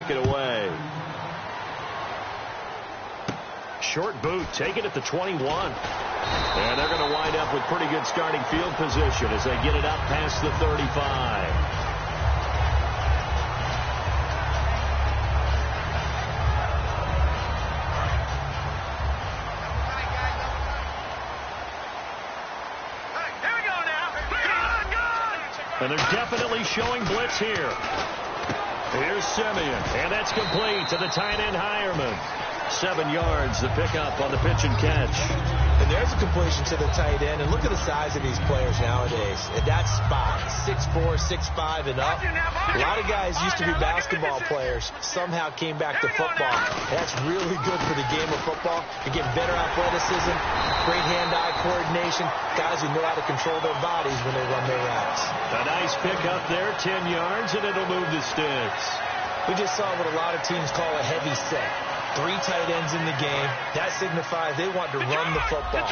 kick it away. Short boot, taken at the 21. And they're going to wind up with pretty good starting field position as they get it up past the 35. And they're definitely showing blitz here. Here's Simeon, and that's complete to the tight end Hireman. 7 yards, the pickup on the pitch and catch. And there's a completion to the tight end. And look at the size of these players nowadays. And that spot, 6'4", 6'5", and up. A lot of guys used to be basketball players, somehow came back to football. That's really good for the game of football. You get better athleticism, great hand-eye coordination, guys who know how to control their bodies when they run their routes. A nice pickup there, 10 yards, and it'll move the sticks. We just saw what a lot of teams call a heavy set. 3 tight ends in the game. That signifies they want to run the football.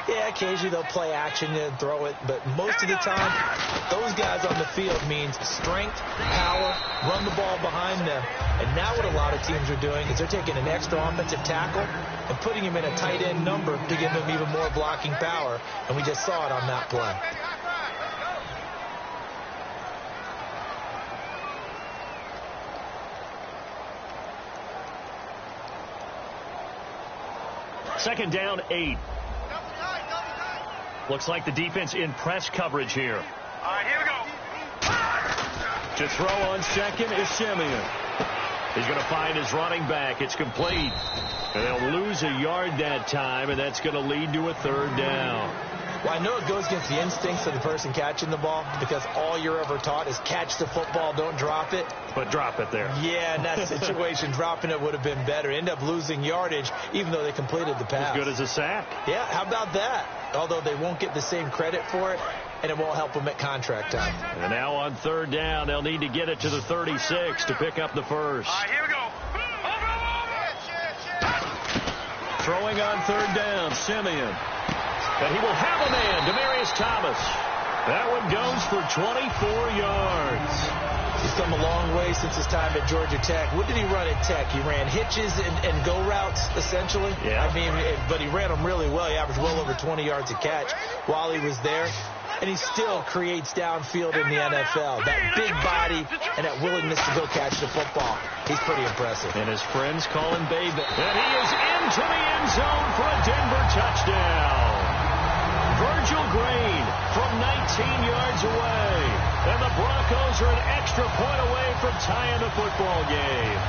Yeah, occasionally they'll play action and throw it, but most of the time, those guys on the field means strength, power, run the ball behind them. And now what a lot of teams are doing is they're taking an extra offensive tackle and putting him in a tight end number to give them even more blocking power, and we just saw it on that play. Second down, 8. Looks like the defense in press coverage here. All right, here we go. To throw on second is Simeon. He's going to find his running back. It's complete. And they'll lose a yard that time, and that's going to lead to a 3rd down. Well, I know it goes against the instincts of the person catching the ball because all you're ever taught is catch the football, don't drop it. But drop it there. Yeah, in that situation, dropping it would have been better. End up losing yardage, even though they completed the pass. As good as a sack. Yeah, how about that? Although they won't get the same credit for it, and it won't help them at contract time. And now on 3rd down, they'll need to get it to the 36 to pick up the first. All right, here we go. Throwing on 3rd down, Simeon. And he will have a man, Demaryius Thomas. That one goes for 24 yards. He's come a long way since his time at Georgia Tech. What did he run at Tech? He ran hitches and go routes, essentially. Yeah. I mean, but he ran them really well. He averaged well over 20 yards a catch while he was there. And he still creates downfield in the NFL. That big body and that willingness to go catch the football. He's pretty impressive. And his friends call him Baby. And he is into the end zone for a Denver touchdown. Virgil Green from 19 yards away. And the Broncos are an extra point away from tying the football game.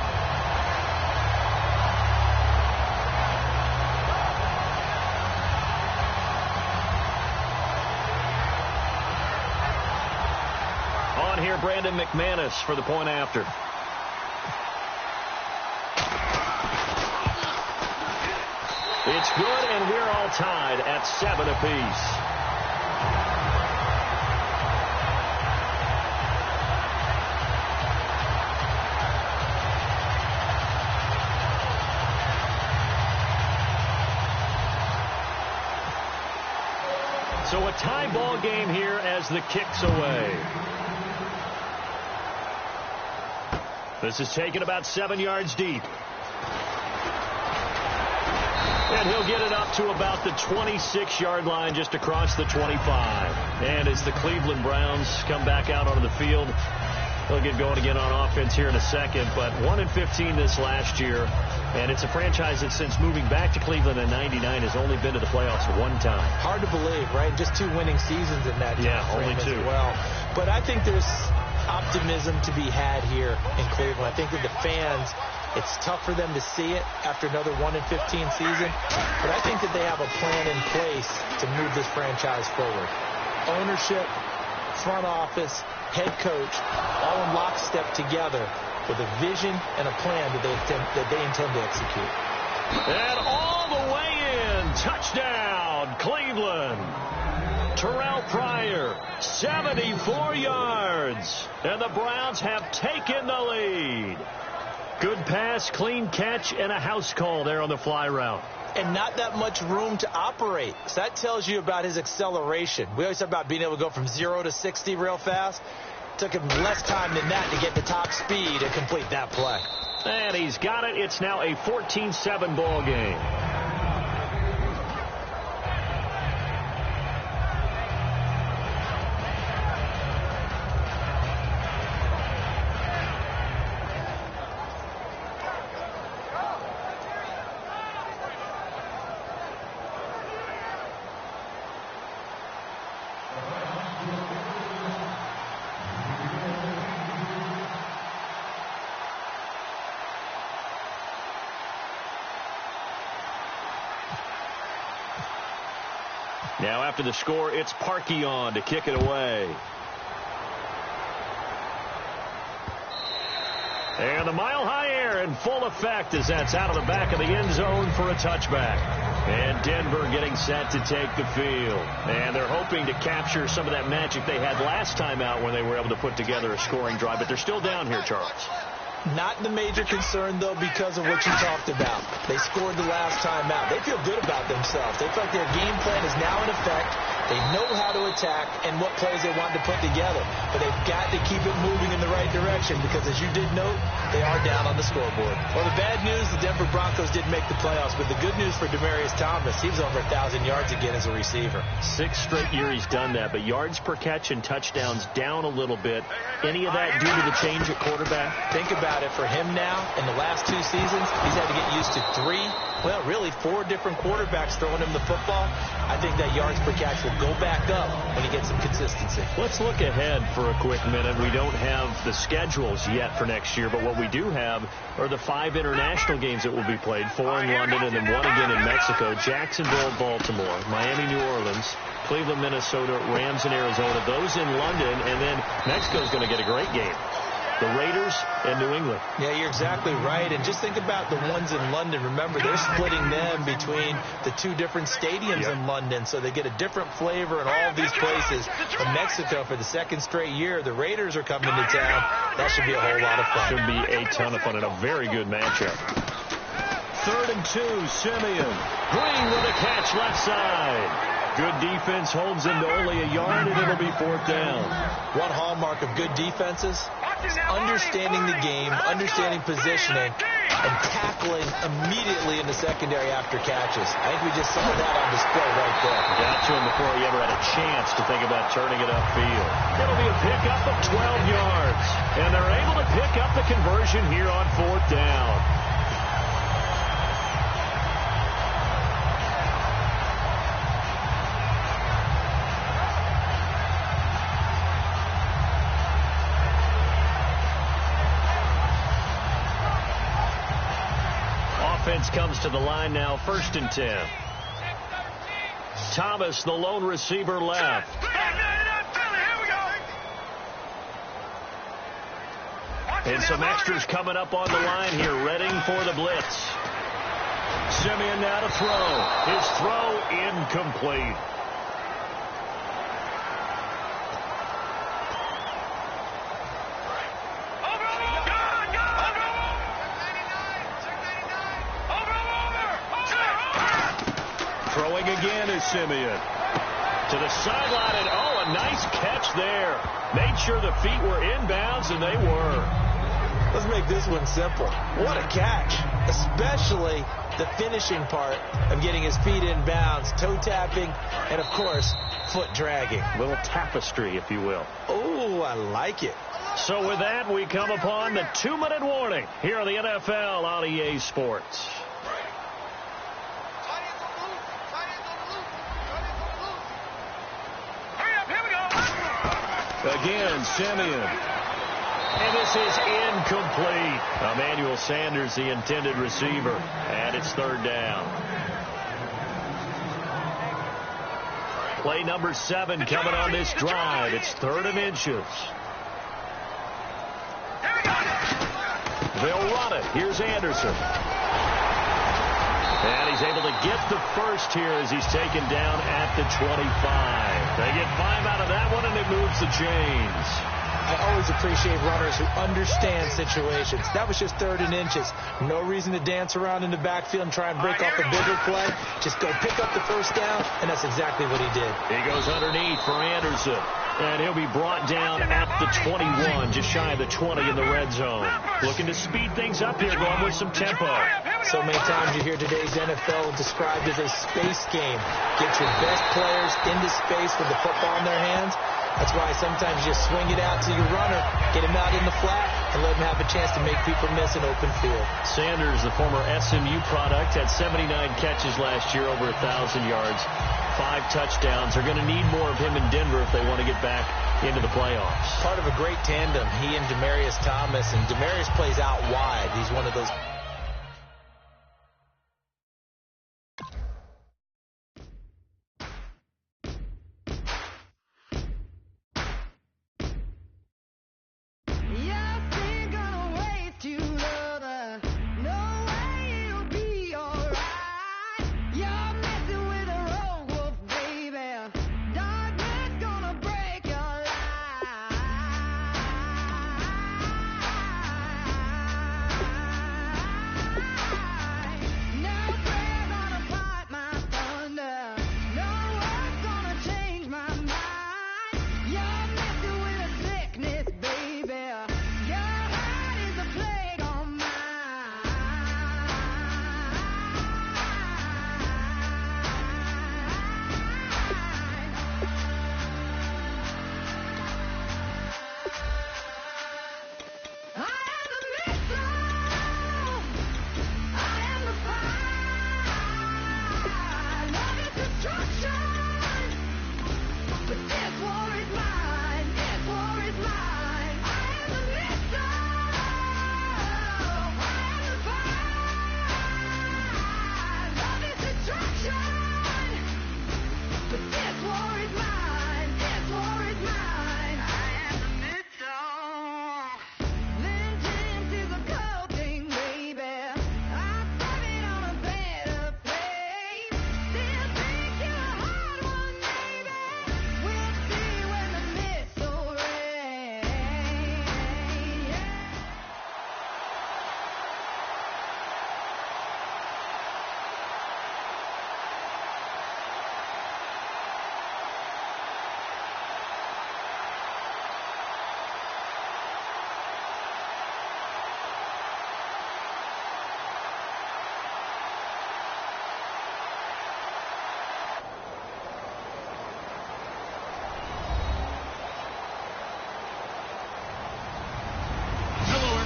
On here, Brandon McManus for the point after. It's good, and we're all tied at 7 apiece. So a tie ball game here as the kick's away. This is taken about 7 yards deep. And he'll get it up to about the 26-yard line, just across the 25. And as the Cleveland Browns come back out onto the field, they'll get going again on offense here in a second. But 1-15 this last year. And it's a franchise that since moving back to Cleveland in '99 has only been to the playoffs 1 time. Hard to believe, right? Just 2 winning seasons in that time frame only 2. as well. But I think there's optimism to be had here in Cleveland. I think that the fans, it's tough for them to see it after another 1-15 season. But I think that they have a plan in place to move this franchise forward. Ownership, front office, head coach, all in lockstep together with a vision and a plan that they intend to execute. And all the way in, touchdown, Cleveland. Terrell Pryor, 74 yards. And the Browns have taken the lead. Good pass, clean catch, and a house call there on the fly route. And not that much room to operate. So that tells you about his acceleration. We always talk about being able to go from 0 to 60 real fast. Took him less time than that to get the top speed and complete that play. And he's got it. It's now a 14-7 ball game. Now after the score, it's Parkey on to kick it away. And the mile-high air in full effect as that's out of the back of the end zone for a touchback. And Denver getting set to take the field. And they're hoping to capture some of that magic they had last time out when they were able to put together a scoring drive. But they're still down here, Charles. Not the major concern, though, because of what you talked about. They scored the last time out. They feel good about themselves. They feel like their game plan is now in effect. They know how to attack and what plays they want to put together. But they've got to keep it moving in the right direction because, as you did note, they are down on the scoreboard. Well, the bad news, the Denver Broncos didn't make the playoffs. But the good news for Demaryius Thomas, he was over 1,000 yards again as a receiver. 6 straight year he's done that. But yards per catch and touchdowns down a little bit. Any of that due to the change at quarterback? Think about it. For him now, in the last 2 seasons, he's had to get used to 4 different quarterbacks throwing him the football. I think that yards per catch will go back up when he gets some consistency. Let's look ahead for a quick minute. We don't have the schedules yet for next year, but what we do have are the 5 international games that will be played, 4 in London and then 1 again in Mexico, Jacksonville, Baltimore, Miami, New Orleans, Cleveland, Minnesota, Rams in Arizona, those in London, and then Mexico's going to get a great game. The Raiders and New England. Yeah, you're exactly right. And just think about the ones in London. Remember, they're splitting them between the 2 different stadiums in London, so they get a different flavor in all of these places. From Mexico, for the 2nd straight year, the Raiders are coming to town. That should be a whole lot of fun. Should be a ton of fun and a very good matchup. 3rd and 2, Simeon. Green with a catch left side. Good defense holds him to only a yard, and it'll be 4th down. One hallmark of good defenses is understanding the game, understanding positioning, and tackling immediately in the secondary after catches. I think we just saw that on display right there. Got to him before he ever had a chance to think about turning it upfield. It'll be a pickup of 12 yards, and they're able to pick up the conversion here on 4th down. Offense comes to the line now, 1st and 10. Thomas, the lone receiver, left. And some extras coming up on the line here, readying for the blitz. Simeon now to throw. His throw incomplete. Throwing again is Simeon. To the sideline, and a nice catch there. Made sure the feet were inbounds, and they were. Let's make this one simple. What a catch, especially the finishing part of getting his feet in bounds, toe tapping, and, of course, foot dragging. Little tapestry, if you will. Oh, I like it. So with that, we come upon the 2-minute warning here on the NFL on EA Sports. Again, Simeon. And this is incomplete. Emmanuel Sanders, the intended receiver. And it's 3rd down. Play number 7 coming on this drive. It's 3rd and inches. They'll run it. Here's Anderson. And he's able to get the first here as he's taken down at the 25. They get 5 out of that one, and it moves the chains. I always appreciate runners who understand situations. That was just 3rd and inches. No reason to dance around in the backfield and try and break off a bigger play. Just go pick up the 1st down, and that's exactly what he did. He goes underneath for Anderson. And he'll be brought down at the 21, just shy of the 20 in the red zone. Looking to speed things up here, going with some tempo. So many times you hear today's NFL described as a space game. Get your best players into space with the football in their hands. That's why sometimes you just swing it out to your runner, get him out in the flat, and let him have a chance to make people miss an open field. Sanders, the former SMU product, had 79 catches last year, over 1,000 yards, 5 touchdowns. They're going to need more of him in Denver if they want to get back into the playoffs. Part of a great tandem, he and Demaryius Thomas, and Demaryius plays out wide. He's one of those.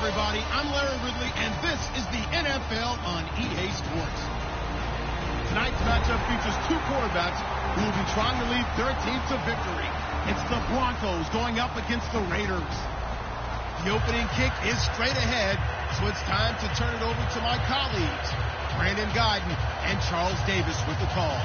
Everybody, I'm Larry Ridley, and this is the NFL on EA Sports. Tonight's matchup features 2 quarterbacks who will be trying to lead their team to victory. It's the Broncos going up against the Raiders. The opening kick is straight ahead, so it's time to turn it over to my colleagues, Brandon Guyton and Charles Davis with the call.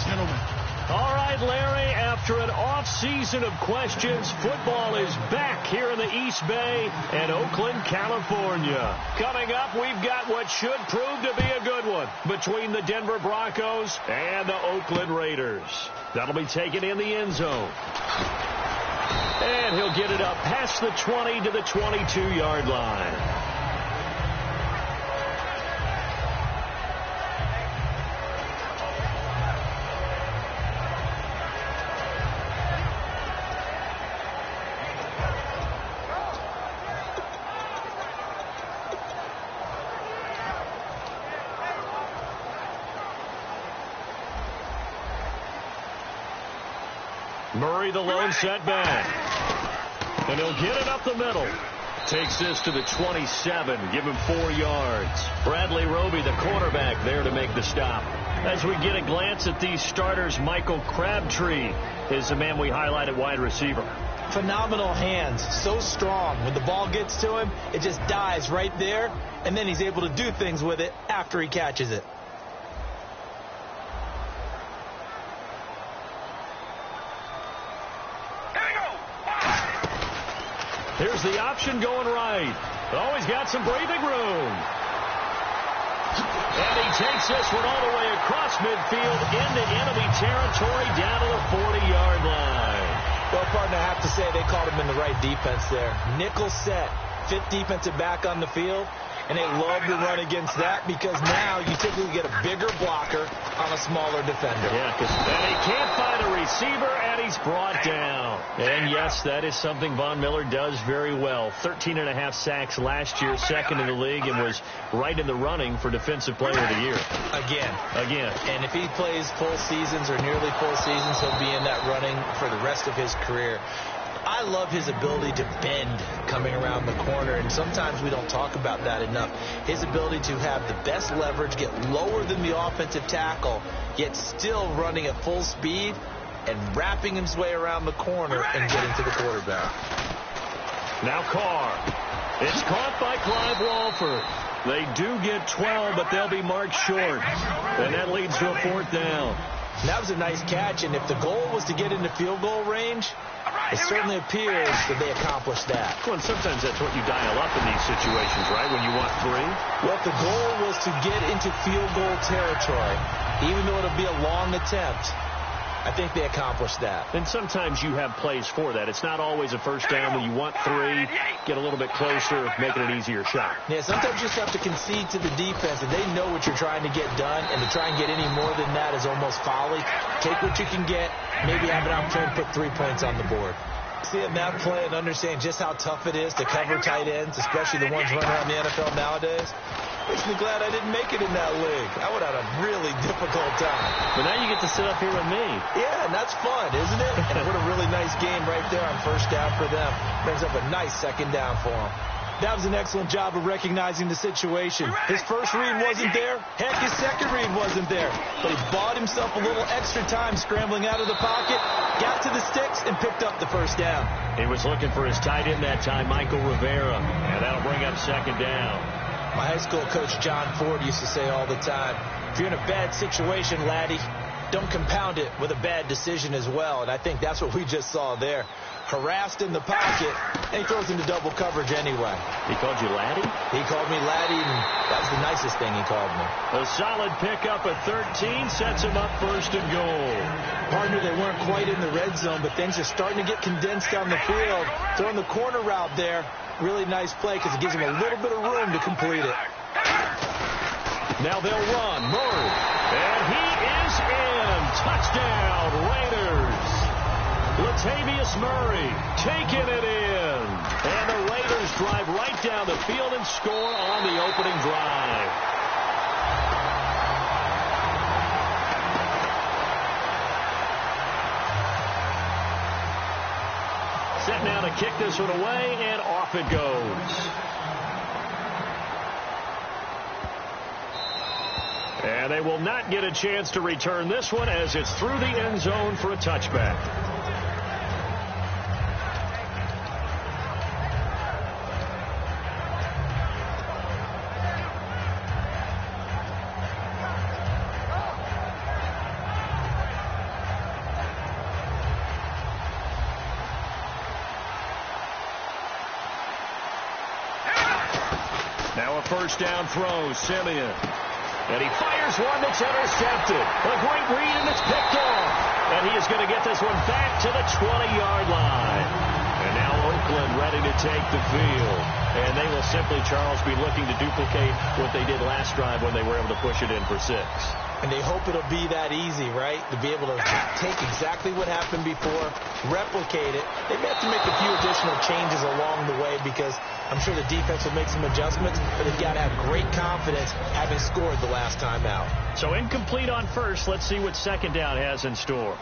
Gentlemen. All right, Larry, after an off-season of questions, football is back here in the East Bay and Oakland, California. Coming up, we've got what should prove to be a good one between the Denver Broncos and the Oakland Raiders. That'll be taken in the end zone. And he'll get it up past the 20 to the 22-yard line. Murray, the lone setback. And he'll get it up the middle. Takes this to the 27. Give him 4 yards. Bradley Roby, the cornerback, there to make the stop. As we get a glance at these starters, Michael Crabtree is the man we highlight at wide receiver. Phenomenal hands. So strong. When the ball gets to him, it just dies right there. And then he's able to do things with it after he catches it. Here's the option going right. Oh, he's got some breathing room. And he takes this one all the way across midfield into enemy territory down to the 40-yard line. Well, partner, I have to say they called him in the right defense there. Nickel set, 5th defensive back on the field, And they love to run against that because now you typically get a bigger blocker on a smaller defender. Yeah, and he can't find a receiver, and he's brought down. And yes, that is something Von Miller does very well. 13.5 sacks last year, second in the league, and was right in the running for Defensive Player of the Year. Again. And if he plays full seasons or nearly full seasons, he'll be in that running for the rest of his career. I love his ability to bend coming around the corner, and sometimes we don't talk about that enough. His ability to have the best leverage, get lower than the offensive tackle, yet still running at full speed and wrapping his way around the corner and getting to the quarterback. Now Carr. It's caught by Clive Walford. They do get 12, but they'll be marked short, and that leads to a 4th down. And that was a nice catch, and if the goal was to get into field goal range, it certainly appears that they accomplished that. Well, and sometimes that's what you dial up in these situations, right, when you want 3? Well, if the goal was to get into field goal territory, even though it'll be a long attempt, I think they accomplished that. And sometimes you have plays for that. It's not always a first down when you want 3, get a little bit closer, making it an easier shot. Yeah, sometimes you just have to concede to the defense, and they know what you're trying to get done, and to try and get any more than that is almost folly. Take what you can get, maybe have an opportunity to put 3 points on the board. Seeing that play and understand just how tough it is to cover tight ends, especially the ones running around the NFL nowadays, makes me glad I didn't make it in that league. I would have had a really difficult time. But now you get to sit up here with me. Yeah, and that's fun, isn't it? And what a really nice game right there on first down for them. Brings up a nice second down for them. That was an excellent job of recognizing the situation. His first read wasn't there. Heck, his second read wasn't there. But he bought himself a little extra time scrambling out of the pocket, got to the sticks, and picked up the first down. He was looking for his tight end that time, Michael Rivera, and that'll bring up second down. My high school coach, John Ford, used to say all the time, if you're in a bad situation, laddie, don't compound it with a bad decision as well. And I think that's what we just saw there. Harassed in the pocket, and he throws into double coverage anyway. He called you laddie? He called me laddie, and that was the nicest thing he called me. A solid pickup at 13 sets him up first and goal. Partner, they weren't quite in the red zone, but things are starting to get condensed on the field. Throwing the corner route there, really nice play because it gives him a little bit of room to complete it. Now they'll run. Murray. And he is in. Touchdown, Raiders. Latavius Murray taking it in. And the Raiders drive right down the field and score on the opening drive. Set now to kick this one away, and off it goes. And they will not get a chance to return this one as it's through the end zone for a touchback. Now a first down throw, Simeon. And he fires one that's intercepted. A great read, and it's picked off. And he is going to get this one back to the 20-yard line. And now Oakland ready to take the field. And they will simply, Charles, be looking to duplicate what they did last drive when they were able to push it in for 6. And they hope it'll be that easy, right? To be able to take exactly what happened before, replicate it. They may have to make a few additional changes along the way because I'm sure the defense will make some adjustments, but they've got to have great confidence having scored the last time out. So incomplete on first. Let's see what second down has in store.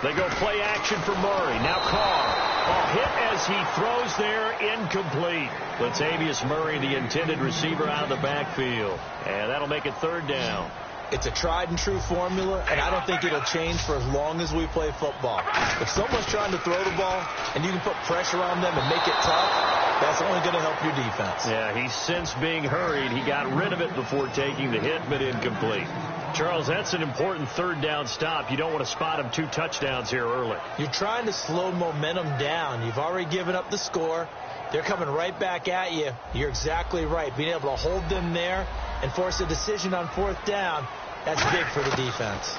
They go play action for Murray. Now Carr. A hit as he throws there, incomplete. Latavius Murray, the intended receiver, out of the backfield. And that'll make it third down. It's a tried-and-true formula, and I don't think it'll change for as long as we play football. If someone's trying to throw the ball and you can put pressure on them and make it tough, that's only going to help your defense. Yeah, he's since being hurried. He got rid of it before taking the hit, but incomplete. Charles, that's an important third down stop. You don't want to spot him 2 touchdowns here early. You're trying to slow momentum down. You've already given up the score. They're coming right back at you. You're exactly right. Being able to hold them there and force a decision on 4th down, that's big for the defense.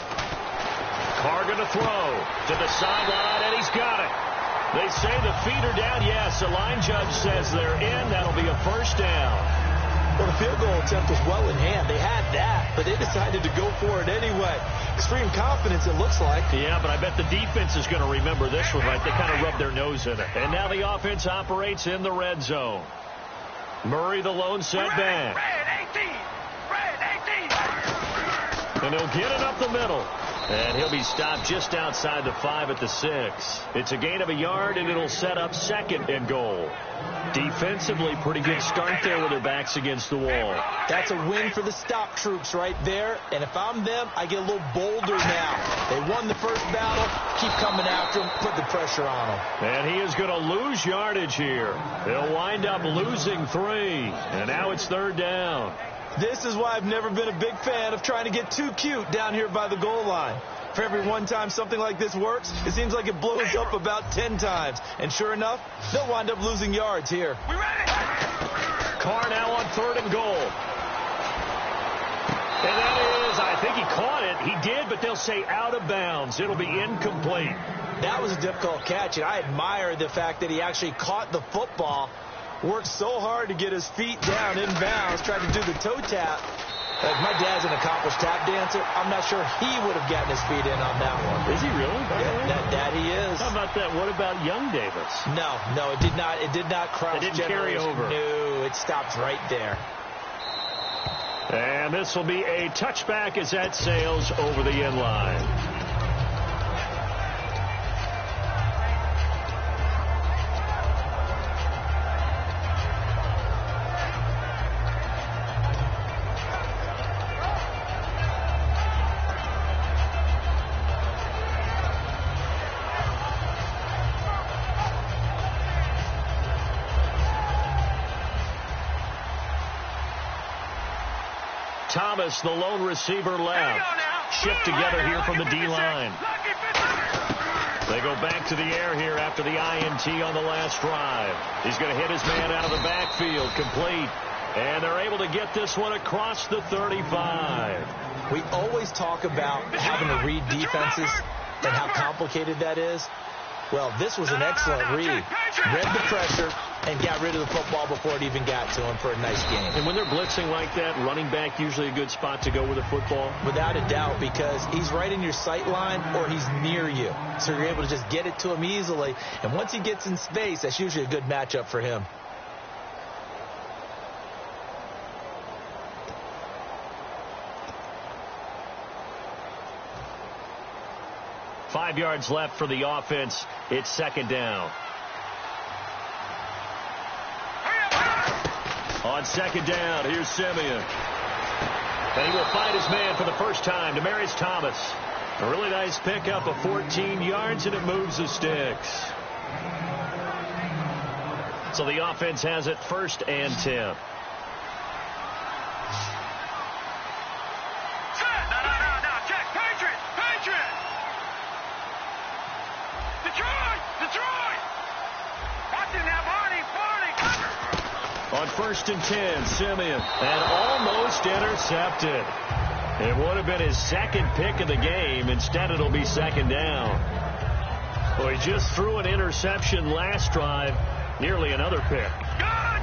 Carr going to throw to the sideline, and he's got it. They say the feet are down. Yes, the line judge says they're in. That'll be a first down. Well, the field goal attempt was well in hand. They had that, but they decided to go for it anyway. Extreme confidence, it looks like. Yeah, but I bet the defense is going to remember this one, right? They kind of rubbed their nose in it. And now the offense operates in the red zone. Murray, the lone setback. And he'll get it up the middle. And he'll be stopped just outside the 5 at the 6. It's a gain of a yard, and it'll set up 2nd and goal. Defensively, pretty good start there with their backs against the wall. That's a win for the stop troops right there. And if I'm them, I get a little bolder now. They won the first battle. Keep coming after them. Put the pressure on them. And he is going to lose yardage here. They'll wind up losing 3. And now it's 3rd down. This is why I've never been a big fan of trying to get too cute down here by the goal line. For every one time something like this works, it seems like it blows up about 10 times. And sure enough, they'll wind up losing yards here. Carr now on 3rd and goal. And that is, I think he caught it. He did, but they'll say out of bounds. It'll be incomplete. That was a difficult catch, and I admire the fact that he actually caught the football. Worked so hard to get his feet down in bounds, tried to do the toe tap. My dad's an accomplished tap dancer. I'm not sure he would have gotten his feet in on that one. Is he really? Yeah, that he is. How about that? What about Young Davis? No, it did not. It did not cross. It didn't carry over. No, it stops right there. And this will be a touchback as that sails over the end line. Thomas, the lone receiver, left. Shift together here from the D-line. They go back to the air here after the INT on the last drive. He's going to hit his man out of the backfield, complete. And they're able to get this one across the 35. We always talk about having to read defenses and how complicated that is. Well, this was an excellent read. Read the pressure and got rid of the football before it even got to him for a nice game. And when they're blitzing like that, running back usually a good spot to go with the football? Without a doubt, because he's right in your sight line or he's near you. So you're able to just get it to him easily. And once he gets in space, that's usually a good matchup for him. Five yards left for the offense. It's 2nd down. On 2nd down, here's Simeon. And he will find his man for the first time, Demaryius Thomas. A really nice pickup of 14 yards, and it moves the sticks. So the offense has it 1st and 10. On 1st and 10, Simeon, and almost intercepted. It would have been his 2nd pick of the game. Instead, it'll be 2nd down. Well, he just threw an interception last drive, nearly another pick.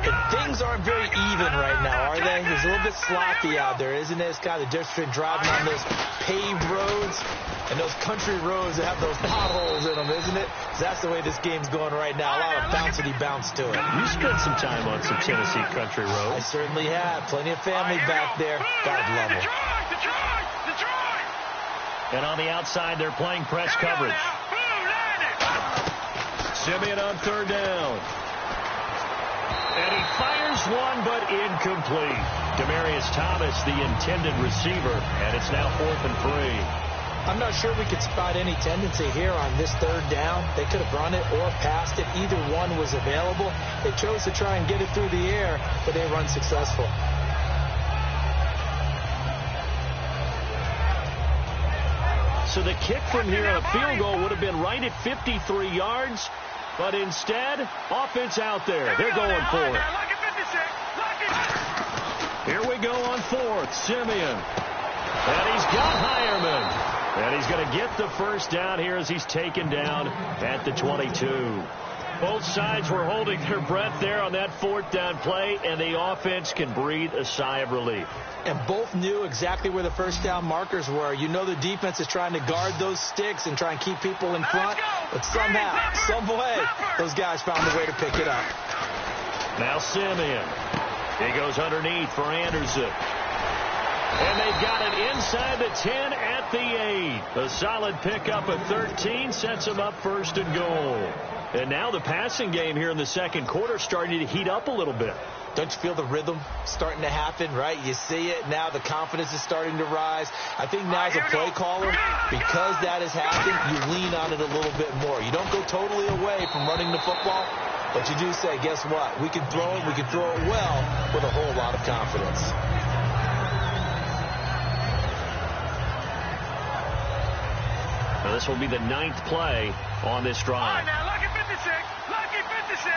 And things aren't very even right now, are they? It's a little bit sloppy out there, isn't it? It's kind of different driving on those paved roads and those country roads that have those potholes in them, isn't it? So that's the way this game's going right now. A lot of bouncy bounce to it. You spent some time on some Tennessee country roads. I certainly have. Plenty of family back there. God love them. And on the outside, they're playing press coverage. Simeon on 3rd down. And he fires one, but incomplete. Demaryius Thomas, the intended receiver, and it's now 4th and 3. I'm not sure we could spot any tendency here on this 3rd down. They could have run it or passed it. Either one was available. They chose to try and get it through the air, but they were unsuccessful. So the kick from here on a field goal would have been right at 53 yards. But instead, offense out there. They're going for it. Here we go on 4th. Simeon. And he's got Hireman. And he's going to get the first down here as he's taken down at the 22. Both sides were holding their breath there on that fourth down play, and the offense can breathe a sigh of relief. And both knew exactly where the first down markers were. You know the defense is trying to guard those sticks and try and keep people in front. But somehow, some way, those guys found a way to pick it up. Now Simeon. He goes underneath for Anderson. And they've got it inside the 10 at the 8. A solid pickup at 13 sets them up first and goal. And now the passing game here in the second quarter starting to heat up a little bit. Don't you feel the rhythm starting to happen, right? You see it now. The confidence is starting to rise. I think now as a play caller, because that has happened, you lean on it a little bit more. You don't go totally away from running the football, but you do say, guess what? We can throw it. We can throw it well with a whole lot of confidence. Now this will be the 9th play on this drive. Now, lucky 56. Lucky 56.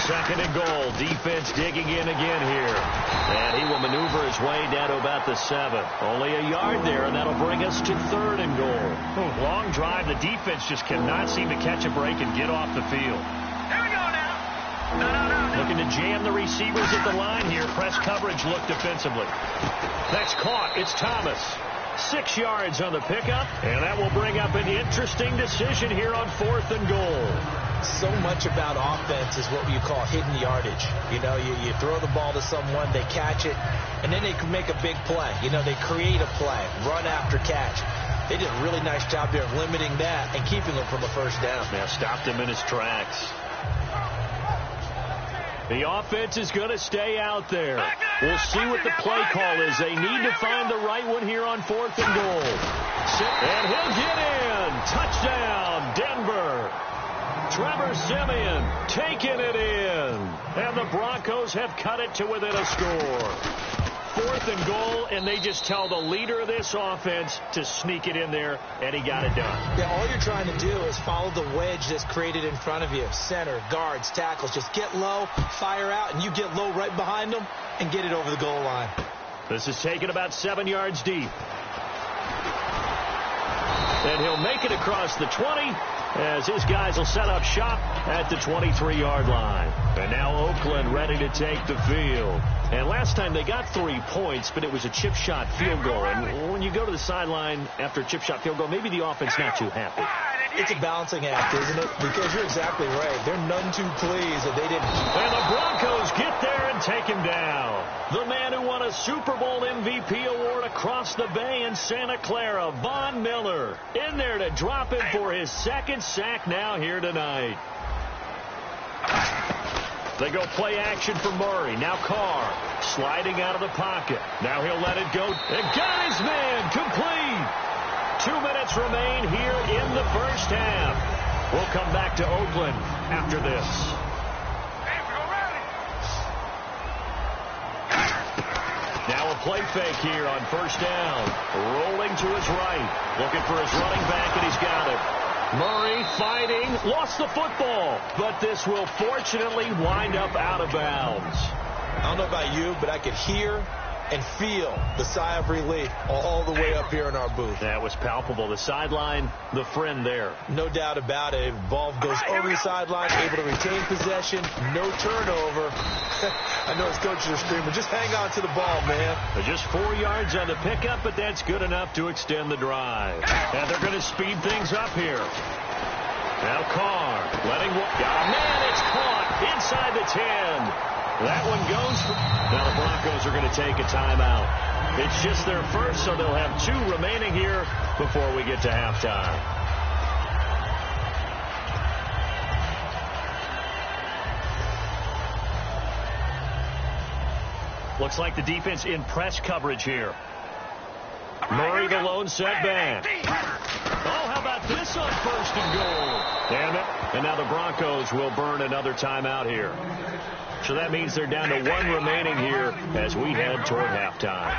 Second and goal. Defense digging in again here. And he will maneuver his way down to about the 7. Only a yard there, and that'll bring us to 3rd and goal. Long drive. The defense just cannot seem to catch a break and get off the field. Here we go now. No. Looking to jam the receivers at the line here. Press coverage look defensively. That's caught. It's Thomas. 6 yards on the pickup, and that will bring up an interesting decision here on 4th and goal. So much about offense is what you call hidden yardage. You know, you throw the ball to someone, they catch it, and then they can make a big play. You know, they create a play, run after catch. They did a really nice job there of limiting that and keeping him from a first down. Now stopped him in his tracks. The offense is going to stay out there. We'll see what the play call is. They need to find the right one here on 4th and goal. And he'll get in. Touchdown, Denver. Trevor Simeon taking it in. And the Broncos have cut it to within a score. 4th and goal, and they just tell the leader of this offense to sneak it in there, and he got it done. Yeah, all you're trying to do is follow the wedge that's created in front of you. Center, guards, tackles. Just get low, fire out, and you get low right behind them and get it over the goal line. This is taken about 7 yards deep. And he'll make it across the 20 as his guys will set up shop at the 23-yard line. And now Oakland ready to take the field. And last time they got 3 points, but it was a chip shot field goal. And when you go to the sideline after a chip shot field goal, maybe the offense not too happy. It's a balancing act, isn't it? Because you're exactly right. They're none too pleased that they didn't. And the Broncos get there and take him down. The man who won a Super Bowl MVP award across the bay in Santa Clara, Von Miller, in there to drop it for his 2nd sack now here tonight. They go play action for Murray. Now Carr sliding out of the pocket. Now he'll let it go. And got his man complete. 2 minutes remain here in the first half. We'll come back to Oakland after this. Now a play fake here on first down. Rolling to his right. Looking for his running back, and he's got it. Murray fighting, lost the football, but this will fortunately wind up out of bounds. I don't know about you, but I could hear and feel the sigh of relief all the way up here in our booth. That was palpable. The sideline, the friend there. No doubt about it. Ball goes over the sideline, able to retain possession, no turnover. I know his coaches are screaming, just hang on to the ball, man. Just 4 yards on the pickup, but that's good enough to extend the drive. And they're going to speed things up here. Now Carr letting one. Oh, man, it's caught inside the 10. That one goes. Now the Broncos are going to take a timeout. It's just their first, so they'll have 2 remaining here before we get to halftime. Looks like the defense in press coverage here. Murray the lone setback. Oh, how about this on first and goal? Damn it. And now the Broncos will burn another timeout here. So that means they're down to 1 remaining here as we head toward halftime.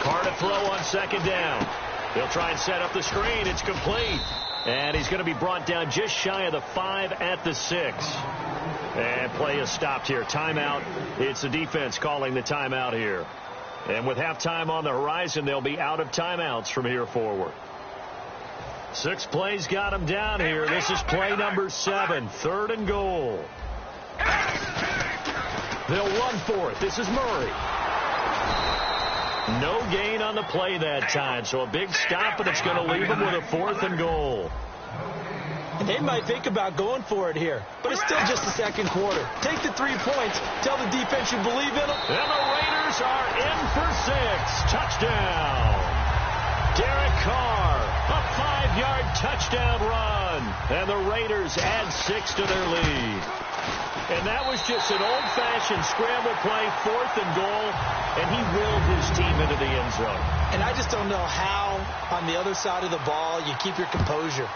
Carr to throw on second down. He'll try and set up the screen. It's complete. And he's going to be brought down just shy of the 5 at the 6. And play is stopped here. Timeout. It's the defense calling the timeout here. And with halftime on the horizon, they'll be out of timeouts from here forward. 6 plays got them down here. This is play number 7, 3rd and goal. They'll run for it. This is Murray. No gain on the play that time, so a big stop, and it's going to leave them with a 4th and goal. And they might think about going for it here, but it's still just the second quarter. Take the 3 points. Tell the defense you believe in them. And the Raiders are in for 6. Touchdown. Derek Carr, a 5-yard touchdown run. And the Raiders add 6 to their lead. And that was just an old-fashioned scramble play, 4th and goal, and he willed his team into the end zone. And I just don't know how, on the other side of the ball, you keep your composure.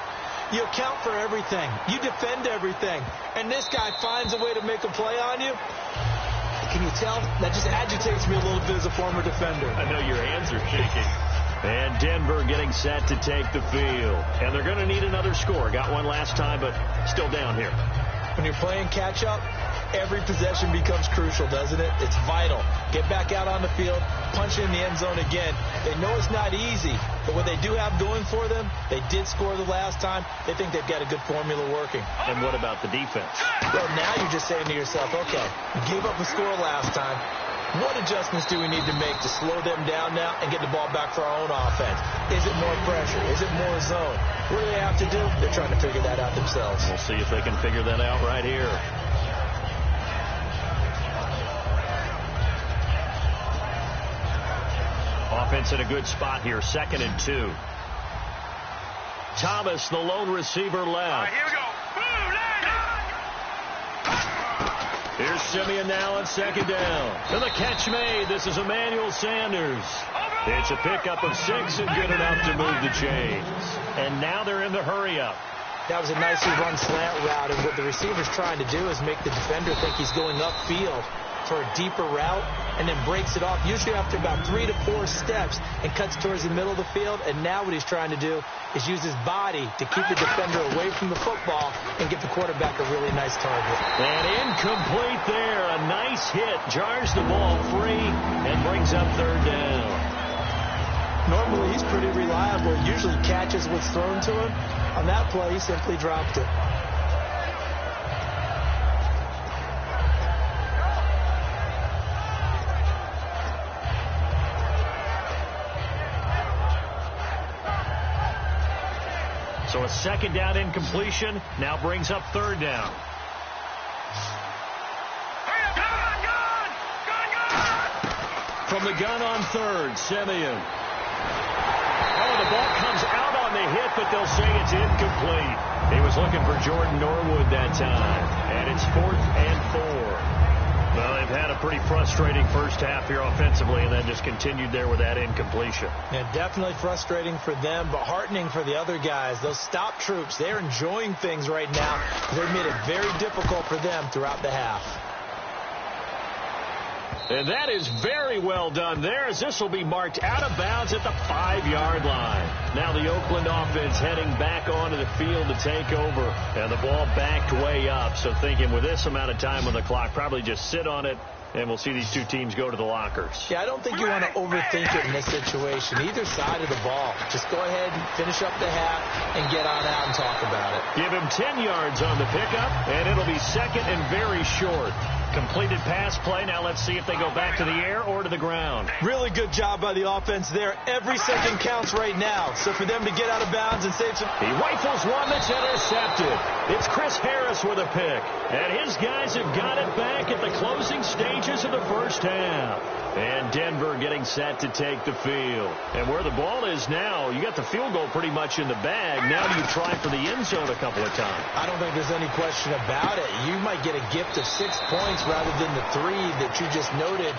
You account for everything. You defend everything. And this guy finds a way to make a play on you. Can you tell? That just agitates me a little bit as a former defender. I know your hands are shaking. And Denver getting set to take the field. And they're going to need another score. Got one last time, but still down here. When you're playing catch-up, every possession becomes crucial, doesn't it? It's vital. Get back out on the field, punch in the end zone again. They know it's not easy, but what they do have going for them, they did score the last time. They think they've got a good formula working. And what about the defense? Well, now you're just saying to yourself, okay, we gave up a score last time. What adjustments do we need to make to slow them down now and get the ball back for our own offense? Is it more pressure? Is it more zone? What do they have to do? They're trying to figure that out themselves. We'll see if they can figure that out right here. Offense in a good spot here, 2nd and 2. Thomas, the lone receiver, left. Here we go. Here's Simeon now on 2nd down. And the catch made. This is Emmanuel Sanders. It's a pickup of 6 and good enough to move the chains. And now they're in the hurry-up. That was a nicely run slant route, and what the receiver's trying to do is make the defender think he's going upfield for a deeper route and then breaks it off, usually after about 3 to 4 steps, and cuts towards the middle of the field. And now what he's trying to do is use his body to keep the defender away from the football and get the quarterback a really nice target. And incomplete there. A nice hit. Jars the ball free and brings up 3rd down. Normally he's pretty reliable. Usually catches what's thrown to him. On that play, he simply dropped it. So a 2nd down incompletion now brings up 3rd down. From the gun on 3rd, Simeon. Oh, the ball comes out on the hit, but they'll say it's incomplete. He was looking for Jordan Norwood that time. And it's 4th and 4. Well, they've had a pretty frustrating first half here offensively and then just continued there with that incompletion. Yeah, definitely frustrating for them, but heartening for the other guys. Those stop troops, they're enjoying things right now. They've made it very difficult for them throughout the half. And that is very well done there, as this will be marked out of bounds at the 5-yard line. Now the Oakland offense heading back onto the field to take over. And the ball backed way up. So thinking with this amount of time on the clock, probably just sit on it, and we'll see these two teams go to the lockers. Yeah, I don't think you want to overthink it in this situation. Either side of the ball. Just go ahead and finish up the half and get on out and talk about it. Give him 10 yards on the pickup, and it'll be 2nd and very short. Completed pass play. Now let's see if they go back to the air or to the ground. Really good job by the offense there. Every second counts right now. So for them to get out of bounds and save some... He rifles one that's intercepted. It's Chris Harris with a pick. And his guys have got it back at the closing stages of the first half. And Denver getting set to take the field. And where the ball is now, you got the field goal pretty much in the bag. Now do you try for the end zone a couple of times? I don't think there's any question about it. You might get a gift of 6 points rather than the 3 that you just noted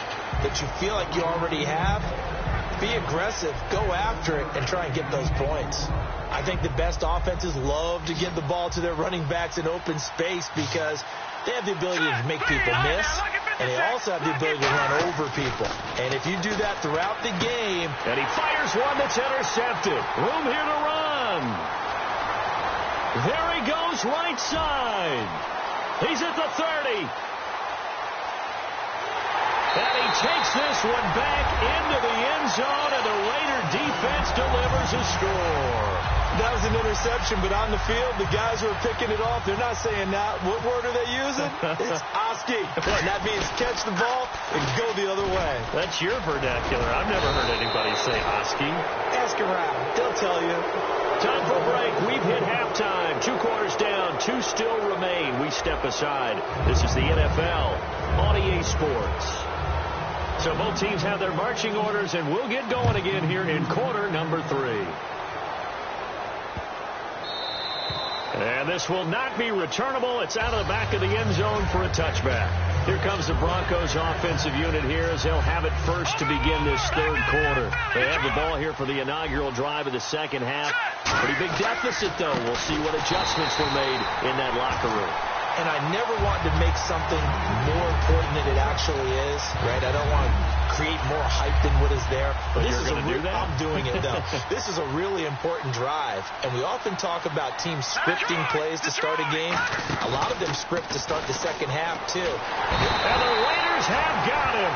that you feel like you already have. Be aggressive, go after it, and try and get those points. I think the best offenses love to get the ball to their running backs in open space because they have the ability to make people miss, and they also have the ability to run over people. And if you do that throughout the game... And he fires one that's intercepted. Room here to run. There he goes, right side. He's at the 30. And he takes this one back into the end zone, and the Raider defense delivers a score. That was an interception, but on the field, the guys who are picking it off, they're not saying that. What word are they using? It's Oski. And that means catch the ball and go the other way. That's your vernacular. I've never heard anybody say Oski. Ask around. They'll tell you. Time for a break. We've hit halftime. 2 quarters down. 2 still remain. We step aside. This is the NFL on EA Sports. So both teams have their marching orders, and we'll get going again here in quarter number 3. And this will not be returnable. It's out of the back of the end zone for a touchback. Here comes the Broncos offensive unit here as they'll have it first to begin this third quarter. They have the ball here for the inaugural drive of the second half. Pretty big deficit, though. We'll see what adjustments were made in that locker room. And I never want to make something more important than it actually is, right? I don't want to create more hype than what is there. But you're going to do that? I'm doing it, though. This is a really important drive, and we often talk about teams scripting plays to start a game. A lot of them script to start the second half, too. And the Raiders have got him.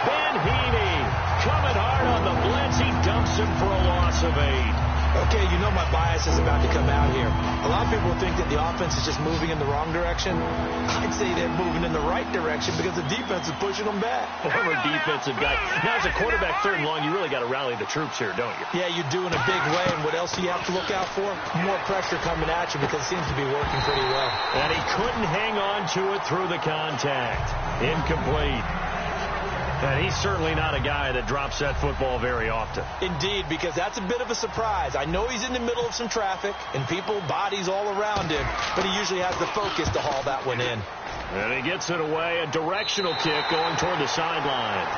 Ben Heaney coming hard on the blitz. He dumps him for a loss of 8. Okay, you know my bias is about to come out here. A lot of people think that the offense is just moving in the wrong direction. I'd say they're moving in the right direction because the defense is pushing them back. Former defensive guy. Now, as a quarterback third and long, you really got to rally the troops here, don't you? Yeah, you do in a big way. And what else do you have to look out for? More pressure coming at you because it seems to be working pretty well. And he couldn't hang on to it through the contact. Incomplete. And he's certainly not a guy that drops that football very often. Indeed, because that's a bit of a surprise. I know he's in the middle of some traffic and people, bodies all around him, but he usually has the focus to haul that one in. And he gets it away, a directional kick going toward the sideline.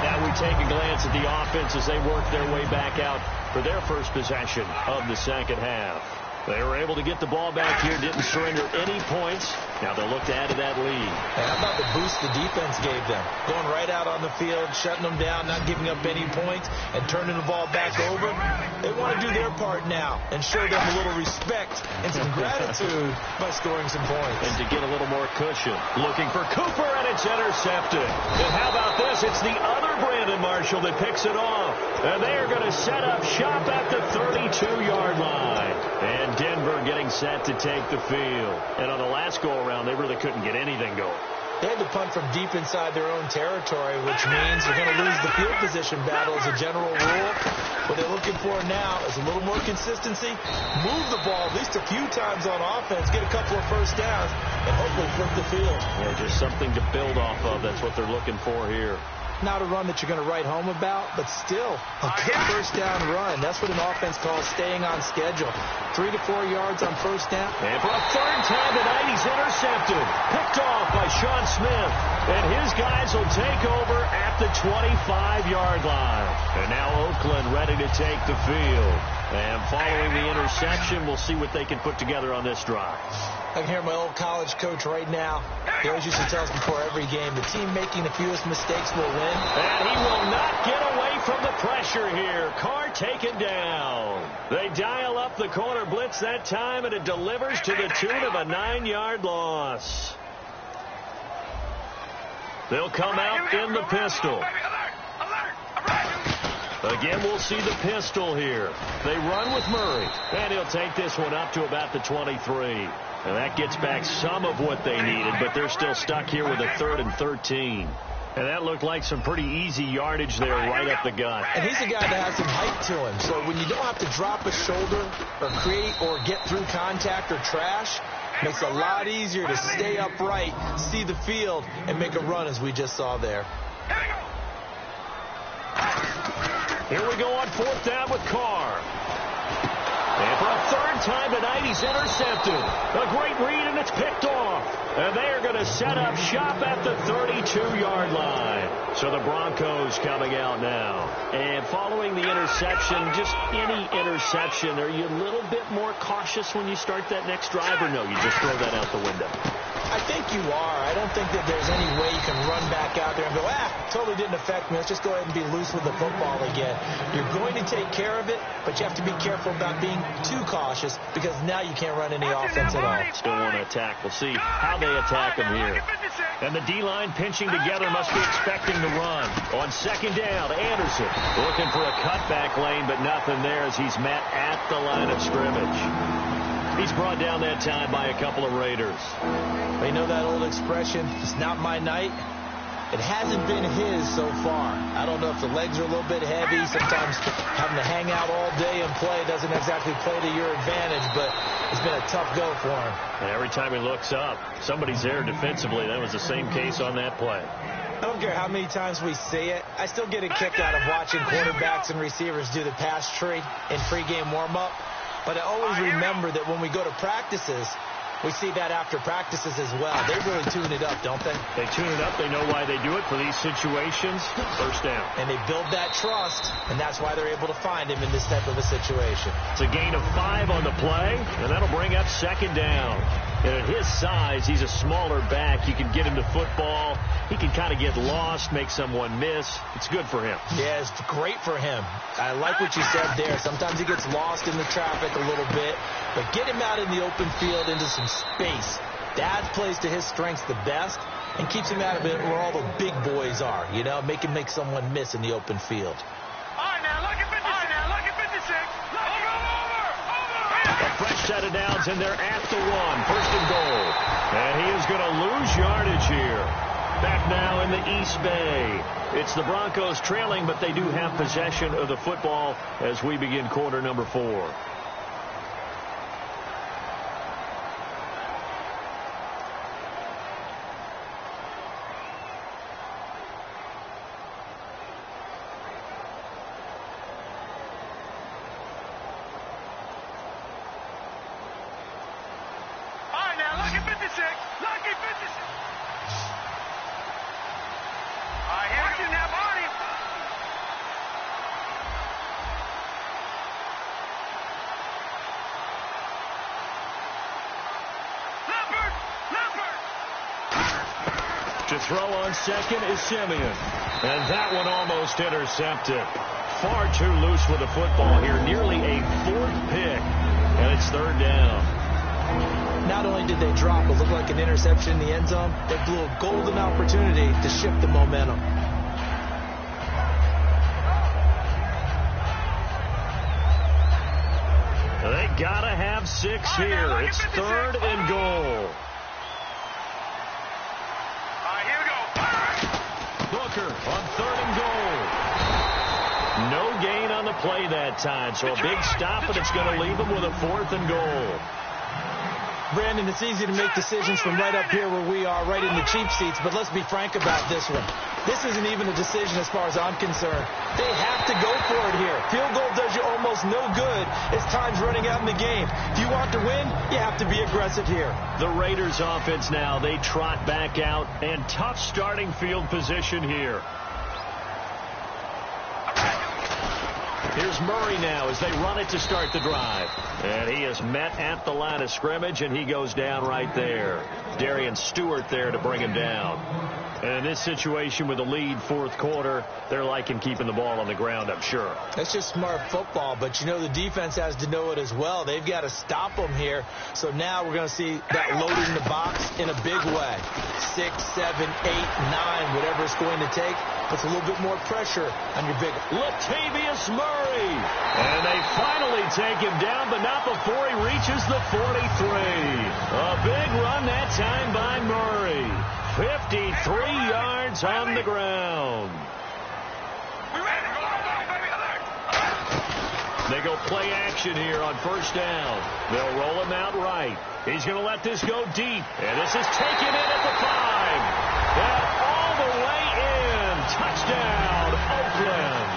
Now we take a glance at the offense as they work their way back out for their first possession of the second half. They were able to get the ball back here, didn't surrender any points. Now they'll look to add to that lead. And how about the boost the defense gave them? Going right out on the field, shutting them down, not giving up any points, and turning the ball back over. They want to do their part now and show them a little respect and some gratitude by scoring some points. And to get a little more cushion. Looking for Cooper, and it's intercepted. And how about this? It's the other Brandon Marshall that picks it off. And they are going to set up shop at the 32-yard line. And Denver getting set to take the field. And on the last go-around, they really couldn't get anything going. They had to punt from deep inside their own territory, which means you're going to lose the field position battle as a general rule. What they're looking for now is a little more consistency, move the ball at least a few times on offense, get a couple of first downs, and hopefully flip the field. Yeah, just something to build off of. That's what they're looking for here. Not a run that you're going to write home about, but still a good first down run. That's what an offense calls staying on schedule. 3 to 4 yards on first down. And for a third time tonight, he's intercepted. Picked off by Sean Smith. And his guys will take over at the 25-yard line. And now Oakland ready to take the field. And following the interception, we'll see what they can put together on this drive. I can hear my old college coach right now. He always used to tell us before every game, the team making the fewest mistakes will win. And he will not get away from the pressure here. Carr taken down. They dial up the corner blitz that time, and it delivers to the tune of a 9-yard loss. They'll come out in the pistol. Again, we'll see the pistol here. They run with Murray, and he'll take this one up to about the 23. And that gets back some of what they needed, but they're still stuck here with a 3rd and 13. And that looked like some pretty easy yardage there right up the gut. And he's a guy that has some height to him. So when you don't have to drop a shoulder or create or get through contact or trash, makes it a lot easier to stay upright, see the field, and make a run as we just saw there. Here we go on 4th down with Carr. And for a 3rd time tonight, he's intercepted. A great read, and it's picked off. And they are going to set up shop at the 32-yard line. So the Broncos coming out now. And following the interception, just any interception, are you a little bit more cautious when you start that next drive, or no, you just throw that out the window? I think you are. I don't think that there's any way you can run back out there and go, totally didn't affect me. Let's just go ahead and be loose with the football again. You're going to take care of it, but you have to be careful about being too cautious because now you can't run any offense at all. Still want to attack. We'll see how they attack him here. And the D-line pinching together must be expecting the run. On second down, Anderson looking for a cutback lane, but nothing there as he's met at the line of scrimmage. He's brought down that time by a couple of Raiders. You know that old expression, it's not my night? It hasn't been his so far. I don't know if the legs are a little bit heavy. Sometimes having to hang out all day and play doesn't exactly play to your advantage, but it's been a tough go for him. And every time he looks up, somebody's there defensively. That was the same case on that play. I don't care how many times we say it. I still get a kick out of watching quarterbacks and receivers do the pass tree in pregame warm-up. But I always remember that when we go to practices, we see that after practices as well. They really tune it up, don't they? They tune it up. They know why they do it for these situations. First down. And they build that trust, and that's why they're able to find him in this type of a situation. It's a gain of 5 on the play, and that'll bring up second down. And at his size, he's a smaller back. You can get him to football. He can kind of get lost, make someone miss. It's good for him. Yeah, it's great for him. I like what you said there. Sometimes he gets lost in the traffic a little bit, but get him out in the open field into some space. That plays to his strengths the best and keeps him out of it where all the big boys are, you know, make him make someone miss in the open field. All right, now, look at 56. Look at 56. Over. A fresh set of downs, and they're at the 1. First and goal. And he is going to lose yardage here. Back now in the East Bay. It's the Broncos trailing, but they do have possession of the football as we begin quarter number 4. To throw on second is Simeon. And that one almost intercepted. Far too loose with the football here. Nearly a 4th pick. And it's third down. Not only did they drop what looked like an interception in the end zone, they blew a golden opportunity to shift the momentum. They gotta have 6 here. It's third and goal. Booker on third and goal. No gain on the play that time, so a big stop, and it's going to leave them with a 4th and goal. Brandon, it's easy to make decisions from right up here where we are, right in the cheap seats, but let's be frank about this one. This isn't even a decision as far as I'm concerned. They have to go for it here. Field goal does you almost no good as time's running out in the game. If you want to win, you have to be aggressive here. The Raiders offense now, they trot back out, and tough starting field position here. Here's Murray now as they run it to start the drive. And he is met at the line of scrimmage, and he goes down right there. Darian Stewart there to bring him down. And in this situation with the lead 4th quarter, they're liking keeping the ball on the ground, I'm sure. That's just smart football, but you know the defense has to know it as well. They've got to stop them here. So now we're going to see that loading the box in a big way. 6, 7, 8, 9, whatever it's going to take. Puts a little bit more pressure on your big Latavius Murray. And they finally take him down, but not before he reaches the 43. A big run that time by Murray. 53 yards on the ground. They go play action here on first down. They'll roll him out right. He's going to let this go deep. And this is taken in at the 5. And all the way in. Touchdown, Oakland.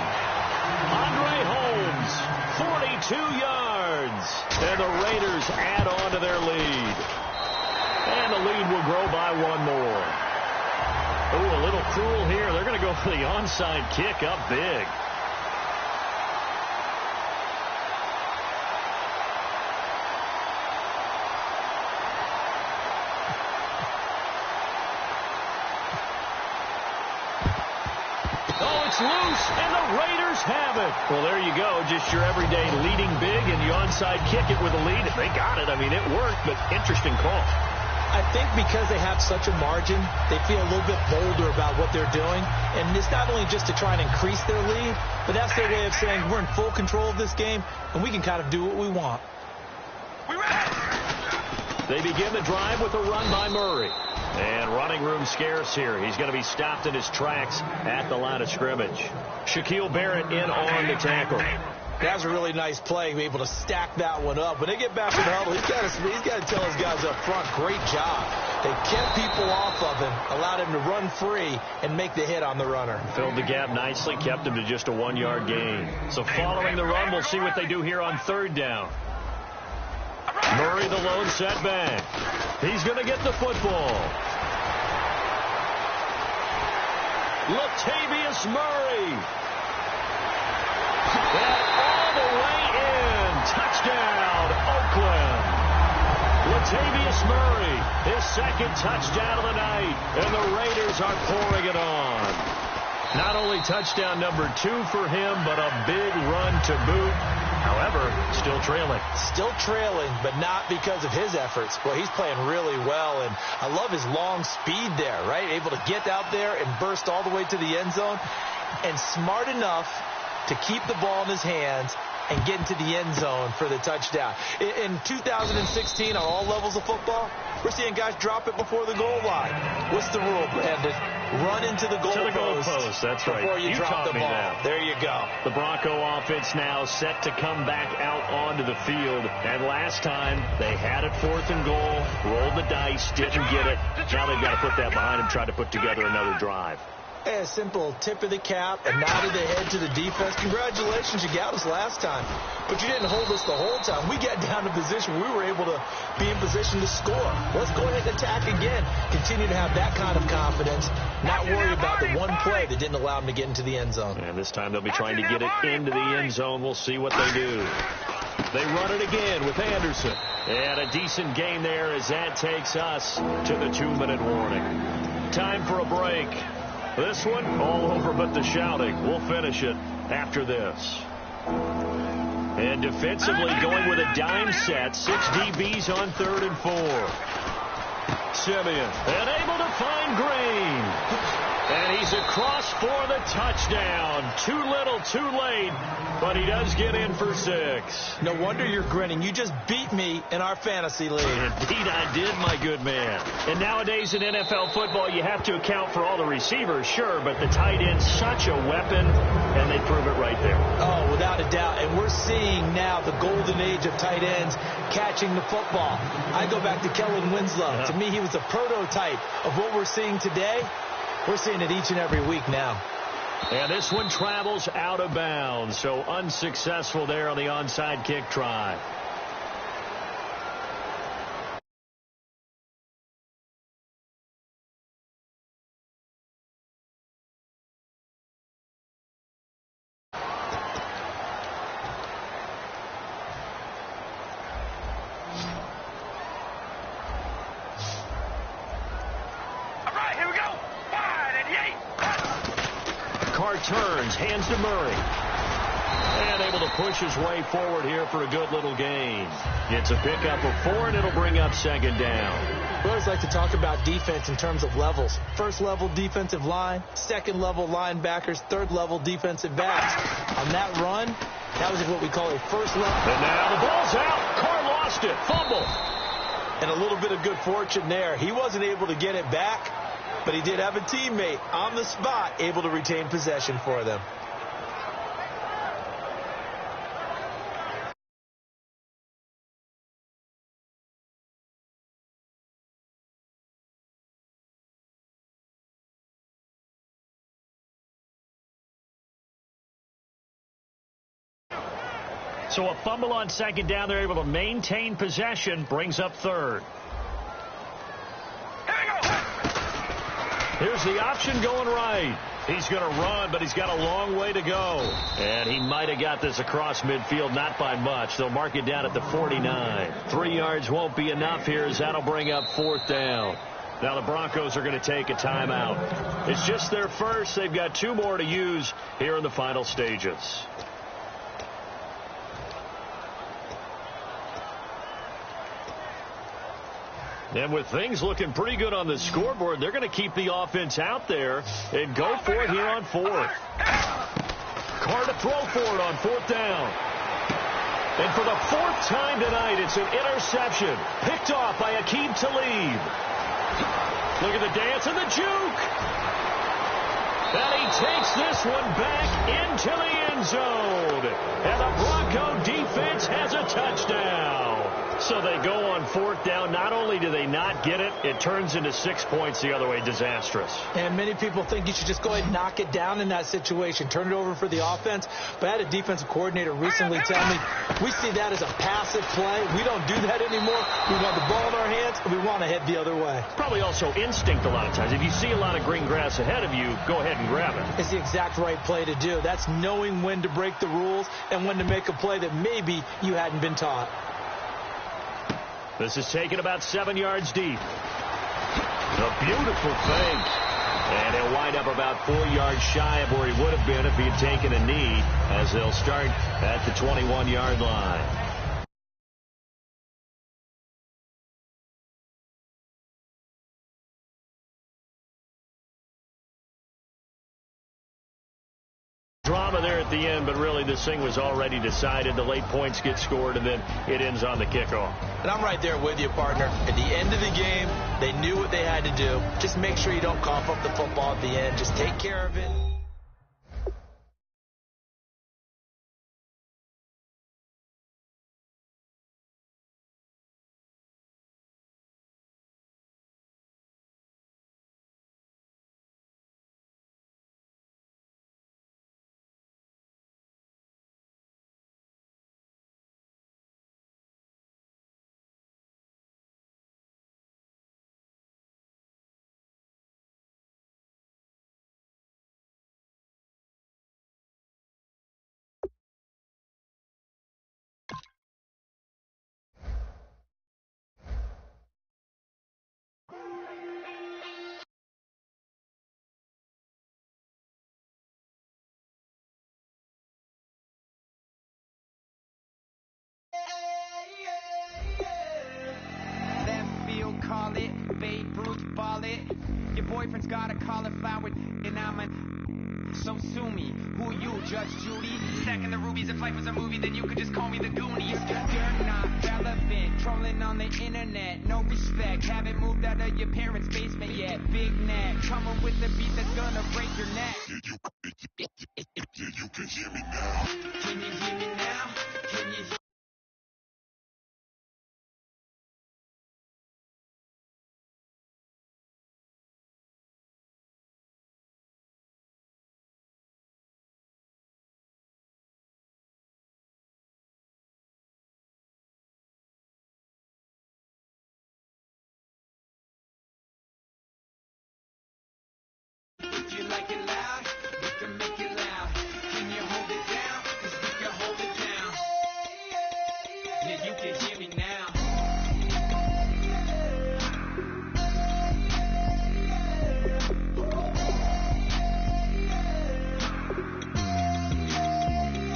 Andre Holmes, 42 yards. And the Raiders add on to their lead. And the lead will grow by 1 more. Oh, a little cruel here. They're going to go for the onside kick up big. It's loose, and the Raiders have it. Well, there you go. Just your everyday leading big, and you onside kick it with a lead. If they got it, I mean, it worked, but interesting call. I think because they have such a margin, they feel a little bit bolder about what they're doing. And it's not only just to try and increase their lead, but that's their way of saying we're in full control of this game, and we can kind of do what we want. They begin the drive with a run by Murray. And running room scarce here. He's going to be stopped in his tracks at the line of scrimmage. Shaquille Barrett in on the tackle. That was a really nice play, be able to stack that one up. When they get back in the huddle, he's got to tell his guys up front, great job. They kept people off of him, allowed him to run free and make the hit on the runner. Filled the gap nicely, kept him to just a 1-yard gain. So following the run, we'll see what they do here on 3rd down. Murray, the lone setback. He's going to get the football. Latavius Murray. And all the way in. Touchdown, Oakland. Latavius Murray, his 2nd touchdown of the night. And the Raiders are pouring it on. Not only touchdown number 2 for him, but a big run to boot. However, still trailing. Still trailing, but not because of his efforts. Boy, he's playing really well, and I love his long speed there, right? Able to get out there and burst all the way to the end zone, and smart enough to keep the ball in his hands and get into the end zone for the touchdown. In 2016, on all levels of football, we're seeing guys drop it before the goal line. What's the rule, Brandon? Run into the goalpost. That's right. Before you drop the ball. That. There you go. The Bronco offense now set to come back out onto the field. And last time, they had it 4th and goal, rolled the dice, didn't get it. Now they've got to put that behind them, try to put together another drive. A simple tip of the cap, a nod of the head to the defense. Congratulations, you got us last time, but you didn't hold us the whole time. We got down to position. We were able to be in position to score. Let's go ahead and attack again. Continue to have that kind of confidence, not worry about the one play that didn't allow them to get into the end zone. And this time they'll be trying to get it into the end zone. We'll see what they do. They run it again with Anderson. And a decent gain there as that takes us to the 2-minute warning. Time for a break. This one, all over but the shouting. We'll finish it after this. And defensively going with a dime set. 6 DBs on 3rd and 4. Simeon, and able to find Green. And he's across for the touchdown. Too little, too late. But he does get in for 6. No wonder you're grinning. You just beat me in our fantasy league. Indeed I did, my good man. And nowadays in NFL football, you have to account for all the receivers, sure, but the tight end's such a weapon, and they prove it right there. Oh, without a doubt. And we're seeing now the golden age of tight ends catching the football. I go back to Kellen Winslow. To me, he was a prototype of what we're seeing today. We're seeing it each and every week now. And this one travels out of bounds, so unsuccessful there on the onside kick try. Turns, hands to Murray. And able to push his way forward here for a good little gain. Gets a pickup of 4, and it'll bring up 2nd down. We always like to talk about defense in terms of levels. 1st level defensive line, 2nd level linebackers, 3rd level defensive backs. On that run, that was what we call a 1st level. And now the ball's out. Carr lost it. Fumble. And a little bit of good fortune there. He wasn't able to get it back, but he did have a teammate on the spot able to retain possession for them. So a fumble on 2nd down. They're able to maintain possession. Brings up 3rd. Here's the option going right. He's going to run, but he's got a long way to go. And he might have got this across midfield, not by much. They'll mark it down at the 49. 3 yards won't be enough here as that'll bring up 4th down. Now the Broncos are going to take a timeout. It's just their first. They've got 2 more to use here in the final stages. And with things looking pretty good on the scoreboard, they're going to keep the offense out there and go for it here on 4th. Carr to throw for it on 4th down. And for the 4th time tonight, it's an interception picked off by Aqib Talib. Look at the dance and the juke. And he takes this one back into the end zone. And the Bronco defense has a touchdown. So they go on 4th down. Not only do they not get it, it turns into 6 points the other way. Disastrous. And many people think you should just go ahead and knock it down in that situation. Turn it over for the offense. But I had a defensive coordinator recently tell me, we see that as a passive play. We don't do that anymore. We want the ball in our hands, and we want to head the other way. Probably also instinct a lot of times. If you see a lot of green grass ahead of you, go ahead and grab it. It's the exact right play to do. That's knowing when to break the rules and when to make a play that maybe you hadn't been taught. This is taken about 7 yards deep. A beautiful fake. And he'll wind up about 4 yards shy of where he would have been if he had taken a knee, as they'll start at the 21-yard line. Drama there at the end, but really this thing was already decided. The late points get scored, and then it ends on the kickoff. And I'm right there with you, partner. At the end of the game, they knew what they had to do. Just make sure you don't cough up the football at the end. Just take care of it. Call it, Babe Ruth ball it. Your boyfriend's got a cauliflower, and I'm so sue me. Who you, Judge Judy? Stacking the rubies, if life was a movie, then you could just call me the Goonies. You're not relevant, trolling on the internet, no respect. Haven't moved out of your parents' basement yet. Big neck, coming with the beat that's gonna break your neck. You can hear me now. Can you hear me now? Can you hear If you like it loud, we can make it loud. Can you hold it down? 'Cause we can hold it down. Yeah, you can hear me now.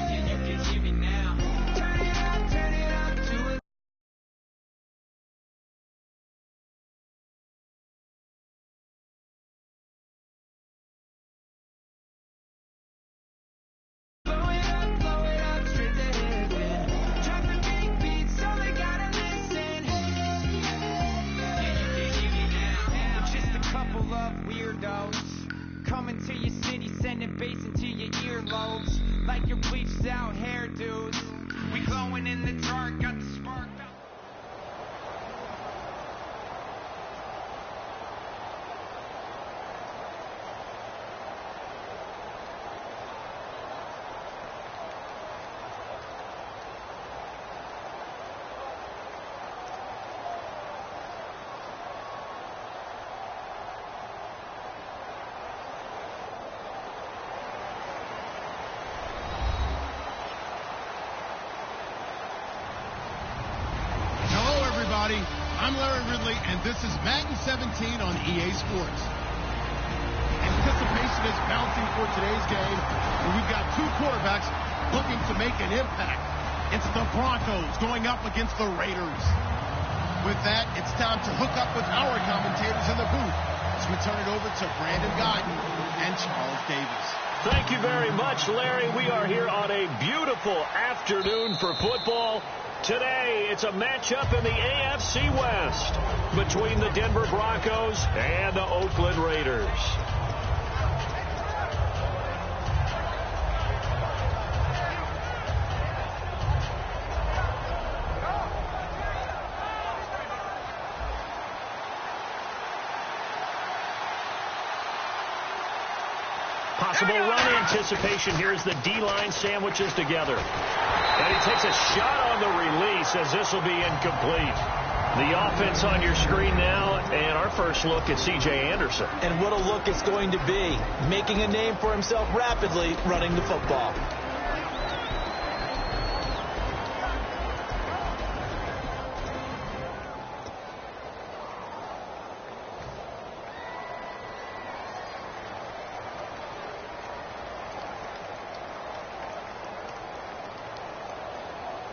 Yeah, you can hear me now. Turn it up to it. Coming to your city, sending bass into your earlobes, like your bleached out hairdos. We glowing in the dark, got the spark. Larry Ridley, and this is Madden 17 on EA Sports. Anticipation is mounting for today's game, and we've got two quarterbacks looking to make an impact. It's the Broncos going up against the Raiders. With that, it's time to hook up with our commentators in the booth as we turn it over to Brandon Guyton and Charles Davis. Thank you very much, Larry. We are here on a beautiful afternoon for football. Today, it's a matchup in the AFC West between the Denver Broncos and the Oakland Raiders. Possible run anticipation here as the D-line sandwiches together. And he takes a shot on the release as this will be incomplete. The offense on your screen now, and our first look at C.J. Anderson. And what a look it's going to be, making a name for himself rapidly running the football.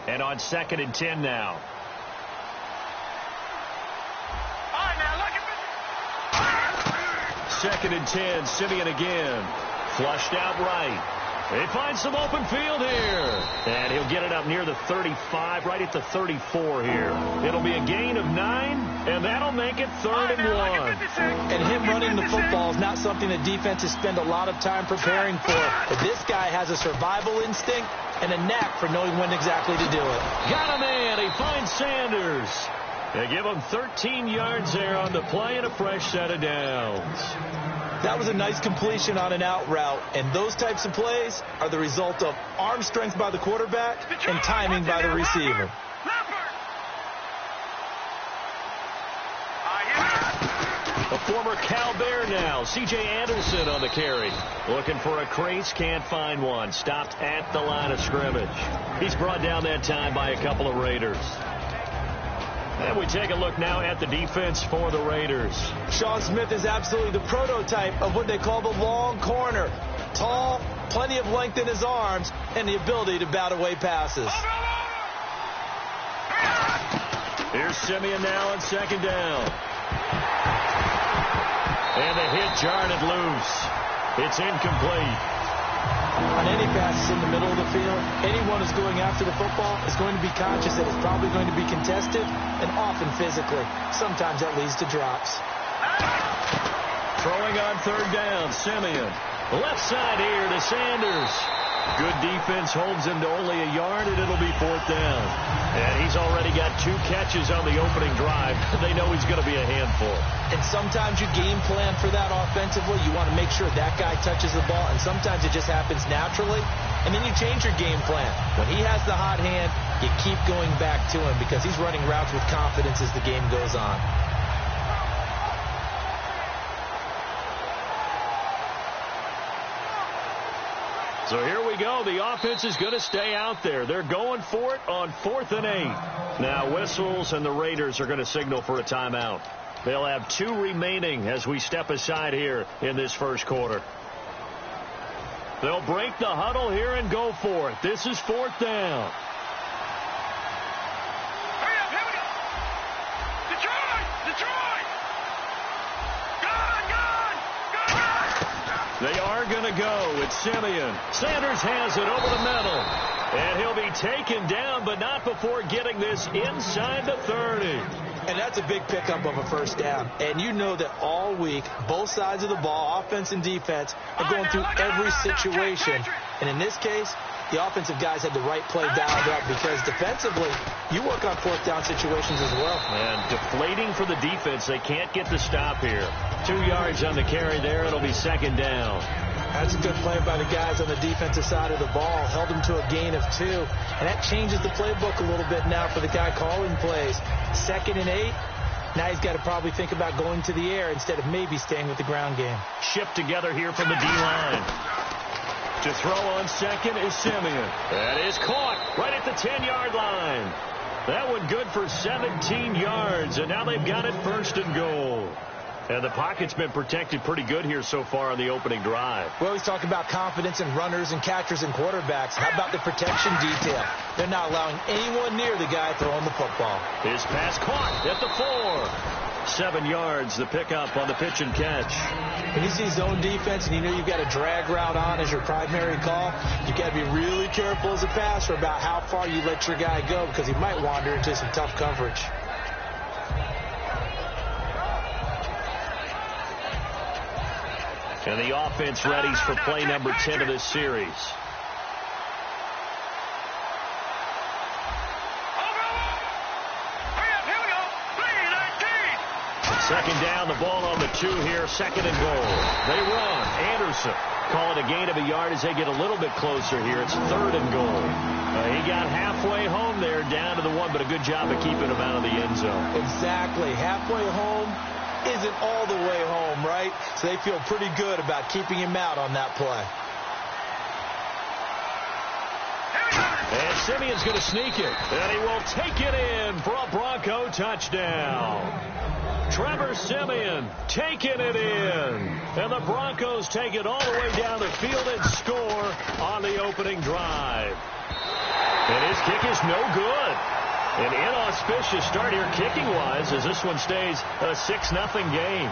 And on 2nd and 10 now. All right, now look at 2nd and 10, Simeon again. Flushed out right. They find some open field here. And he'll get it up near the 35, right at the 34 here. It'll be a gain of 9, and that'll make it 3rd and 1. And him running the football is not something that defenses spend a lot of time preparing for. But this guy has a survival instinct and a knack for knowing when exactly to do it. Got a man. He finds Sanders. They give him 13 yards there on the play and a fresh set of downs. That was a nice completion on an out route, and those types of plays are the result of arm strength by the quarterback and timing by the receiver. A former Cal Bear now, C.J. Anderson on the carry. Looking for a crease, can't find one. Stopped at the line of scrimmage. He's brought down that time by a couple of Raiders. And we take a look now at the defense for the Raiders. Sean Smith is absolutely the prototype of what they call the long corner. Tall, plenty of length in his arms, and the ability to bat away passes. Here's Simeon now on 2nd down. And the hit jarred it loose. It's incomplete. On any passes in the middle of the field, anyone who's going after the football is going to be conscious that it's probably going to be contested and often physically. Sometimes that leads to drops. Throwing on 3rd down, Simeon. Left side here to Sanders. Good defense holds him to only a yard, and it'll be 4th down. And he's already got 2 catches on the opening drive. They know he's going to be a handful. And sometimes you game plan for that offensively. You want to make sure that guy touches the ball, and sometimes it just happens naturally. And then you change your game plan. When he has the hot hand, you keep going back to him because he's running routes with confidence as the game goes on. So here we go. The offense is going to stay out there. They're going for it on 4th and 8. Now whistles, and the Raiders are going to signal for a timeout. They'll have 2 remaining as we step aside here in this first quarter. They'll break the huddle here and go for it. This is 4th down. Hurry up, here we go. Detroit! Gone! They are going to go. It's Simeon. Sanders has it over the middle. And he'll be taken down, but not before getting this inside the 30. And that's a big pickup of a 1st down. And you know that all week, both sides of the ball, offense and defense, are going through every situation. And in this case, the offensive guys had the right play dialed up because defensively, you work on 4th down situations as well. And deflating for the defense. They can't get the stop here. 2 yards on the carry there. It'll be 2nd down. That's a good play by the guys on the defensive side of the ball. Held them to a gain of 2. And that changes the playbook a little bit now for the guy calling plays. 2nd and 8. Now he's got to probably think about going to the air instead of maybe staying with the ground game. Shift together here from the D-line. To throw on 2nd is Simeon. That is caught right at the 10-yard line. That one good for 17 yards, and now they've got it 1st and goal. And the pocket's been protected pretty good here so far on the opening drive. We always talk about confidence in runners and catchers and quarterbacks. How about the protection detail? They're not allowing anyone near the guy throwing the football. His pass caught at the 4. 7 yards, the pickup on the pitch and catch. When you see zone defense and you know you've got a drag route on as your primary call, you've got to be really careful as a passer about how far you let your guy go because he might wander into some tough coverage. And the offense readies for play number 10 of this series. Second down, the ball on the 2 here, 2nd and goal. They run. Anderson call it a gain of a yard as they get a little bit closer here. It's 3rd and goal. He got halfway home there, down to the 1, but a good job of keeping him out of the end zone. Exactly. Halfway home isn't all the way home, right? So they feel pretty good about keeping him out on that play. And Simeon's going to sneak it. And he will take it in for a Bronco touchdown. Trevor Siemian taking it in. And the Broncos take it all the way down the field and score on the opening drive. And his kick is no good. An inauspicious start here kicking-wise as this one stays a 6-0 game.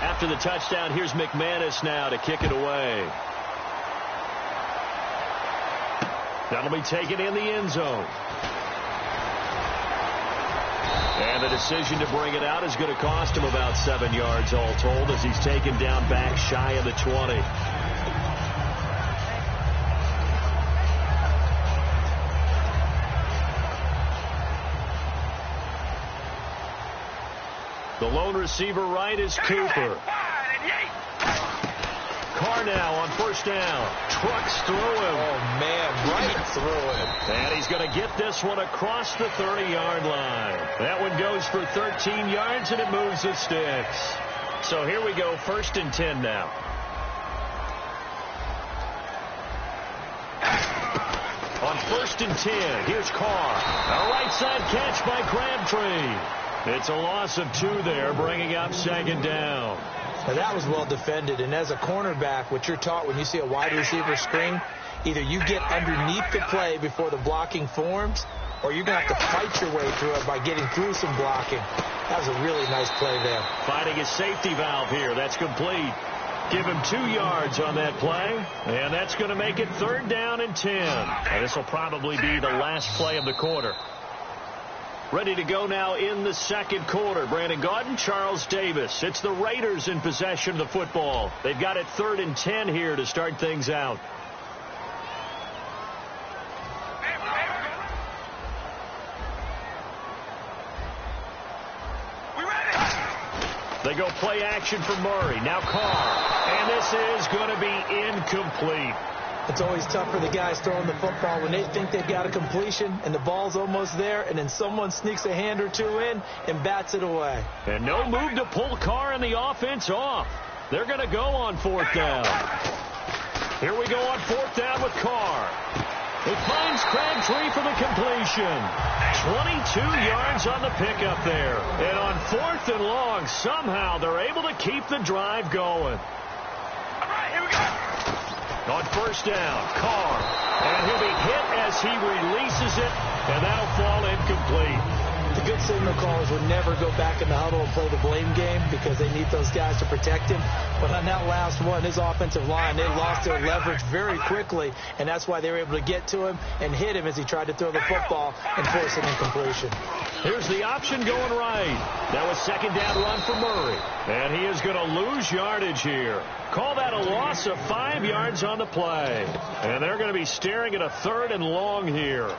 After the touchdown, here's McManus now to kick it away. That'll be taken in the end zone. And the decision to bring it out is going to cost him about 7 yards all told as he's taken down back shy of the 20. The lone receiver right is Cooper. Carr now on 1st down. Trucks through him. Oh, man, right through him. And he's going to get this one across the 30-yard line. That one goes for 13 yards, and it moves the sticks. So here we go, 1st and 10 now. On 1st and 10, here's Carr. A right side catch by Crabtree. It's a loss of 2 there, bringing up 2nd down. Now that was well defended, and as a cornerback, what you're taught when you see a wide receiver screen, either you get underneath the play before the blocking forms, or you're going to have to fight your way through it by getting through some blocking. That was a really nice play there. Finding a safety valve here. That's complete. Give him 2 yards on that play, and that's going to make it 3rd down and 10. And this will probably be the last play of the quarter. Ready to go now in the 2nd quarter. Brandon Gaudin, Charles Davis. It's the Raiders in possession of the football. They've got it 3rd and 10 here to start things out. They go play action for Murray. Now Carr. And this is going to be incomplete. It's always tough for the guys throwing the football when they think they've got a completion and the ball's almost there, and then someone sneaks a hand or 2 in and bats it away. And no move to pull Carr and the offense off. They're going to go on 4th down. Here we go on 4th down with Carr. It finds Crabtree for the completion. 22 yards on the pickup there. And on 4th and long, somehow they're able to keep the drive going. All right, here we go. On 1st down, Carr. And he'll be hit as he releases it, and that'll fall incomplete. The good signal callers would never go back in the huddle and play the blame game because they need those guys to protect him. But on that last one, his offensive line, they lost their leverage very quickly, and that's why they were able to get to him and hit him as he tried to throw the football and force an incompletion. Here's the option going right. That was 2nd down run for Murray. And he is going to lose yardage here. Call that a loss of 5 yards on the play. And they're going to be staring at a 3rd and long here.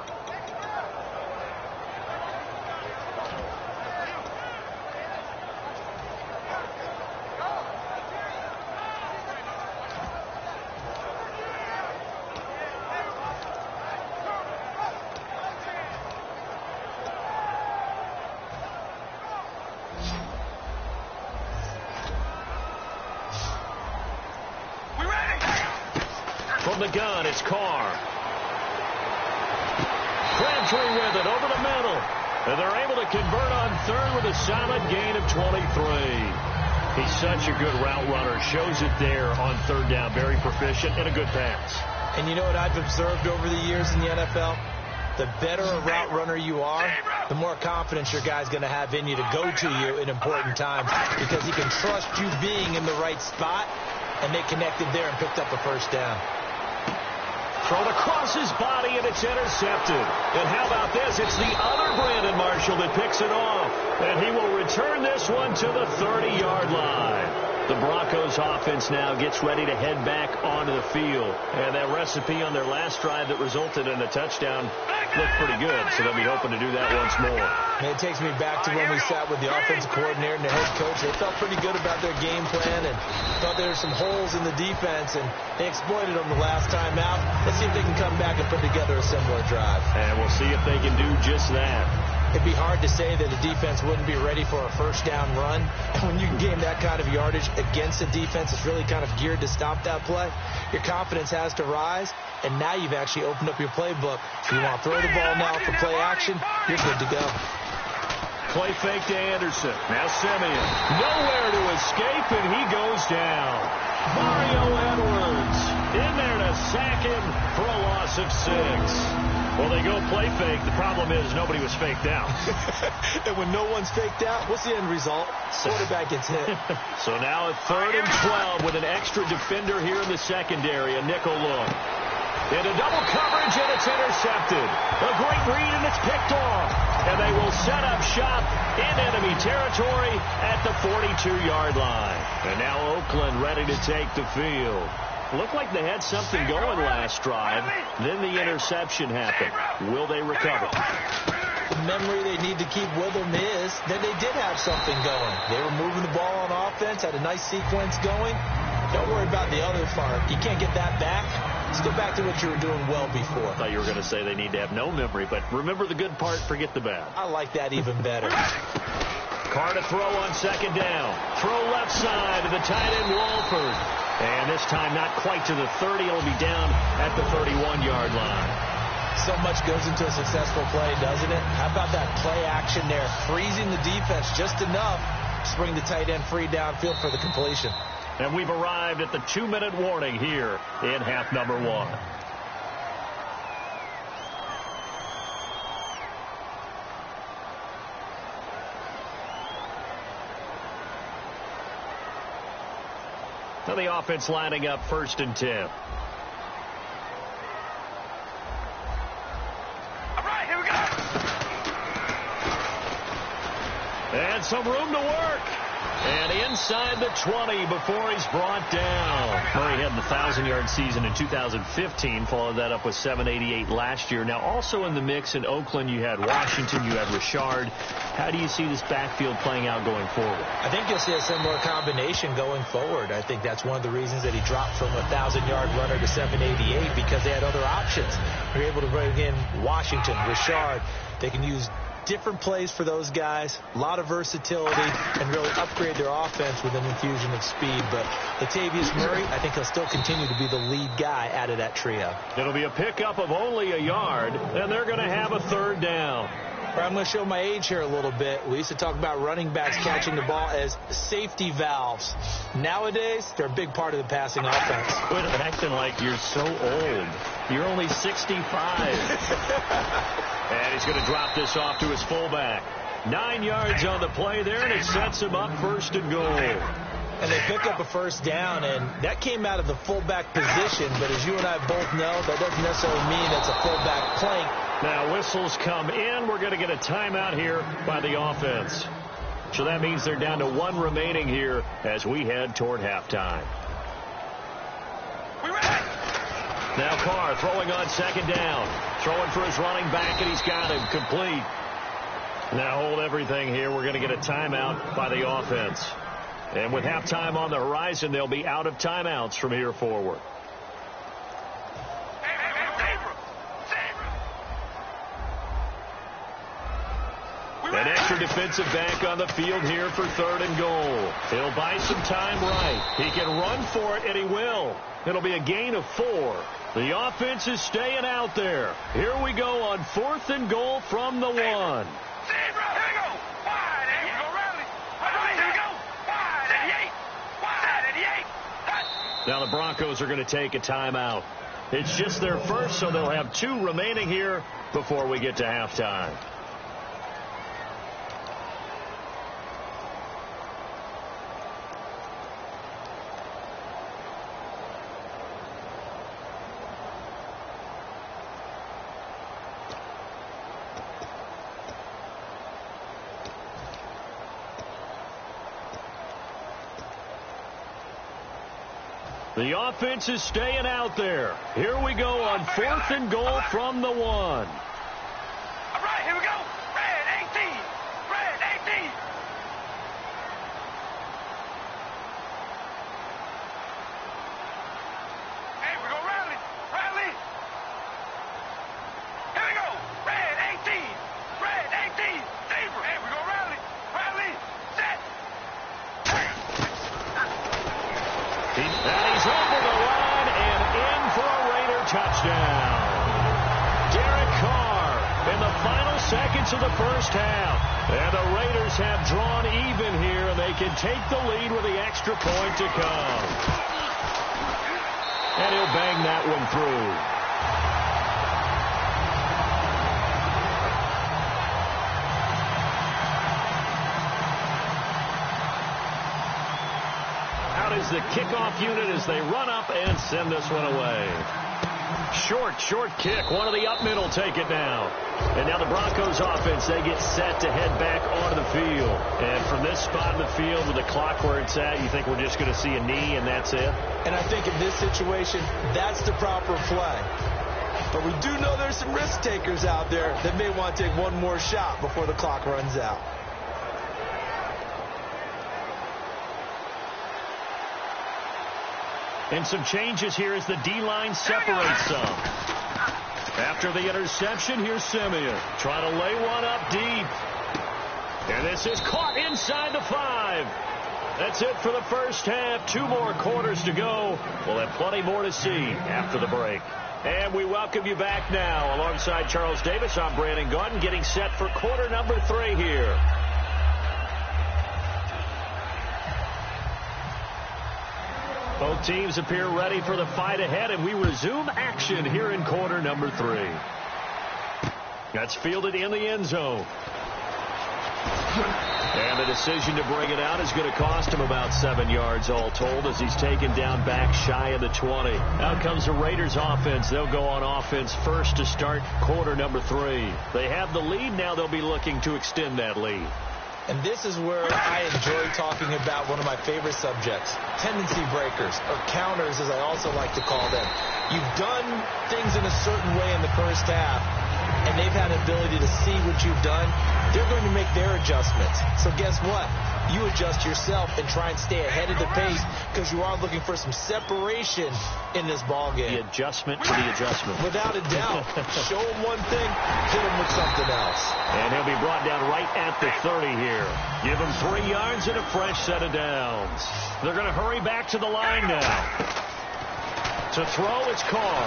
From the gun, it's Carr. Crabtree with it over the middle. And they're able to convert on third with a solid gain of 23. He's such a good route runner. Shows it there on third down. Very proficient and a good pass. And you know what I've observed over the years in the NFL? The better a route runner you are, the more confidence your guy's going to have in you to go to you in important times because he can trust you being in the right spot, and they connected there and picked up a first down. Thrown across his body, and it's intercepted. And how about this? It's the other Brandon Marshall that picks it off. And he will return this one to the 30-yard line. The Broncos offense now gets ready to head back onto the field. And that recipe on their last drive that resulted in a touchdown looked pretty good. So they'll be hoping to do that once more. And it takes me back to when we sat with the offensive coordinator and the head coach. They felt pretty good about their game plan and thought there were some holes in the defense. And they exploited them the last time out. Let's see if they can come back and put together a similar drive. And we'll see if they can do just that. It'd be hard to say that the defense wouldn't be ready for a first down run. When you gain that kind of yardage against a defense that's really kind of geared to stop that play, your confidence has to rise, and now you've actually opened up your playbook. If you want to throw the ball now for play action, you're good to go. Play fake to Anderson. Now Simeon. Nowhere to escape, and he goes down. Mario Edwards in there to sack him for a loss of 6. Well, they go play fake. The problem is nobody was faked out. And when no one's faked out, what's the end result? Quarterback gets hit. So now a 3rd and 12 with an extra defender here in the secondary. A nickel look. Into double coverage, and it's intercepted. A great read, and it's picked off. And they will set up shop in enemy territory at the 42-yard line. And now Oakland ready to take the field. Looked like they had something going last drive. Then the interception happened. Will they recover? The memory they need to keep with them is that they did have something going. They were moving the ball on offense, had a nice sequence going. Don't worry about the other part. You can't get that back. Let's go back to what you were doing well before. I thought you were going to say they need to have no memory, but remember the good part, forget the bad. I like that even better. Carr to throw on 2nd down. Throw left side to the tight end, Walford. And this time not quite to the 30. It'll be down at the 31-yard line. So much goes into a successful play, doesn't it? How about that play action there? Freezing the defense just enough to bring the tight end free downfield for the completion. And we've arrived at the 2-minute warning here in half number 1. Now the offense lining up 1st and 10. All right, here we go. And some room to work. And inside the 20 before he's brought down. Murray had the 1,000-yard season in 2015. Followed that up with 788 last year. Now also in the mix in Oakland, you had Washington, you had Richard. How do you see this backfield playing out going forward? I think you'll see a similar combination going forward. I think that's one of the reasons that he dropped from a 1,000-yard runner to 788 because they had other options. They're able to bring in Washington, Richard. They can use different plays for those guys, a lot of versatility, and really upgrade their offense with an infusion of speed. But Latavius Murray, I think he'll still continue to be the lead guy out of that trio. It'll be a pickup of only a yard, and they're going to have a 3rd down. I'm going to show my age here a little bit. We used to talk about running backs catching the ball as safety valves. Nowadays, they're a big part of the passing offense. Quit acting like you're so old. You're only 65. And he's going to drop this off to his fullback. 9 yards on the play there, and it sets him up 1st and goal. And they pick up a 1st down, and that came out of the fullback position. But as you and I both know, that doesn't necessarily mean it's a fullback plank. Now whistles come in. We're going to get a timeout here by the offense. So that means they're down to 1 remaining here as we head toward halftime. Now Carr throwing on 2nd down. Throwing for his running back, and he's got him complete. Now hold everything here. We're going to get a timeout by the offense. And with halftime on the horizon, they'll be out of timeouts from here forward. An extra extra defensive back on the field here for 3rd and goal. He'll buy some time right. He can run for it, and he will. It'll be a gain of 4. The offense is staying out there. Here we go on 4th and goal from the 1. Here we go. Wide. Here we go, Riley. Right, here we go. Wide at the 8. Wide at the 8. Now the Broncos are going to take a timeout. It's just their first, so they'll have 2 remaining here before we get to halftime. The offense is staying out there. Here we go on 4th and goal from the 1. All right, here we go. Red 18. Red 18. Here we go, Riley. Riley. Here we go. Red 18. Red 18. Zebra. Here we go, Riley. Riley. Set. And he's over the line and in for a Raider touchdown. Derek Carr in the final seconds of the first half. And the Raiders have drawn even here, and they can take the lead with the extra point to come. And he'll bang that one through. Is the kickoff unit as they run up and send this one away. Short kick. One of the up middle take it down. And now the Broncos offense, they get set to head back onto the field. And from this spot in the field with the clock where it's at, you think we're just going to see a knee and that's it? And I think in this situation, that's the proper play. But we do know there's some risk takers out there that may want to take one more shot before the clock runs out. And some changes here as the D-line separates some. After the interception, here's Simeon. Trying to lay one up deep. And this is caught inside the 5. That's it for the first half. 2 more quarters to go. We'll have plenty more to see after the break. And we welcome you back now. Alongside Charles Davis, I'm Brandon Gaudin, getting set for quarter number 3 here. Both teams appear ready for the fight ahead, and we resume action here in quarter number 3. That's fielded in the end zone. And the decision to bring it out is going to cost him about 7 yards all told as he's taken down back shy of the 20. Out comes the Raiders offense. They'll go on offense first to start quarter number 3. They have the lead. Now they'll be looking to extend that lead. And this is where I enjoy talking about one of my favorite subjects, tendency breakers, or counters as I also like to call them. You've done things in a certain way in the first half, and they've had an ability to see what you've done. They're going to make their adjustments. So guess what? You adjust yourself and try and stay ahead of the pace because you are looking for some separation in this ballgame. The adjustment to the adjustment. Without a doubt. Show him one thing, hit him with something else. And he'll be brought down right at the 30 here. Give him 3 yards and a fresh set of downs. They're going to hurry back to the line now. To throw, it's Carr.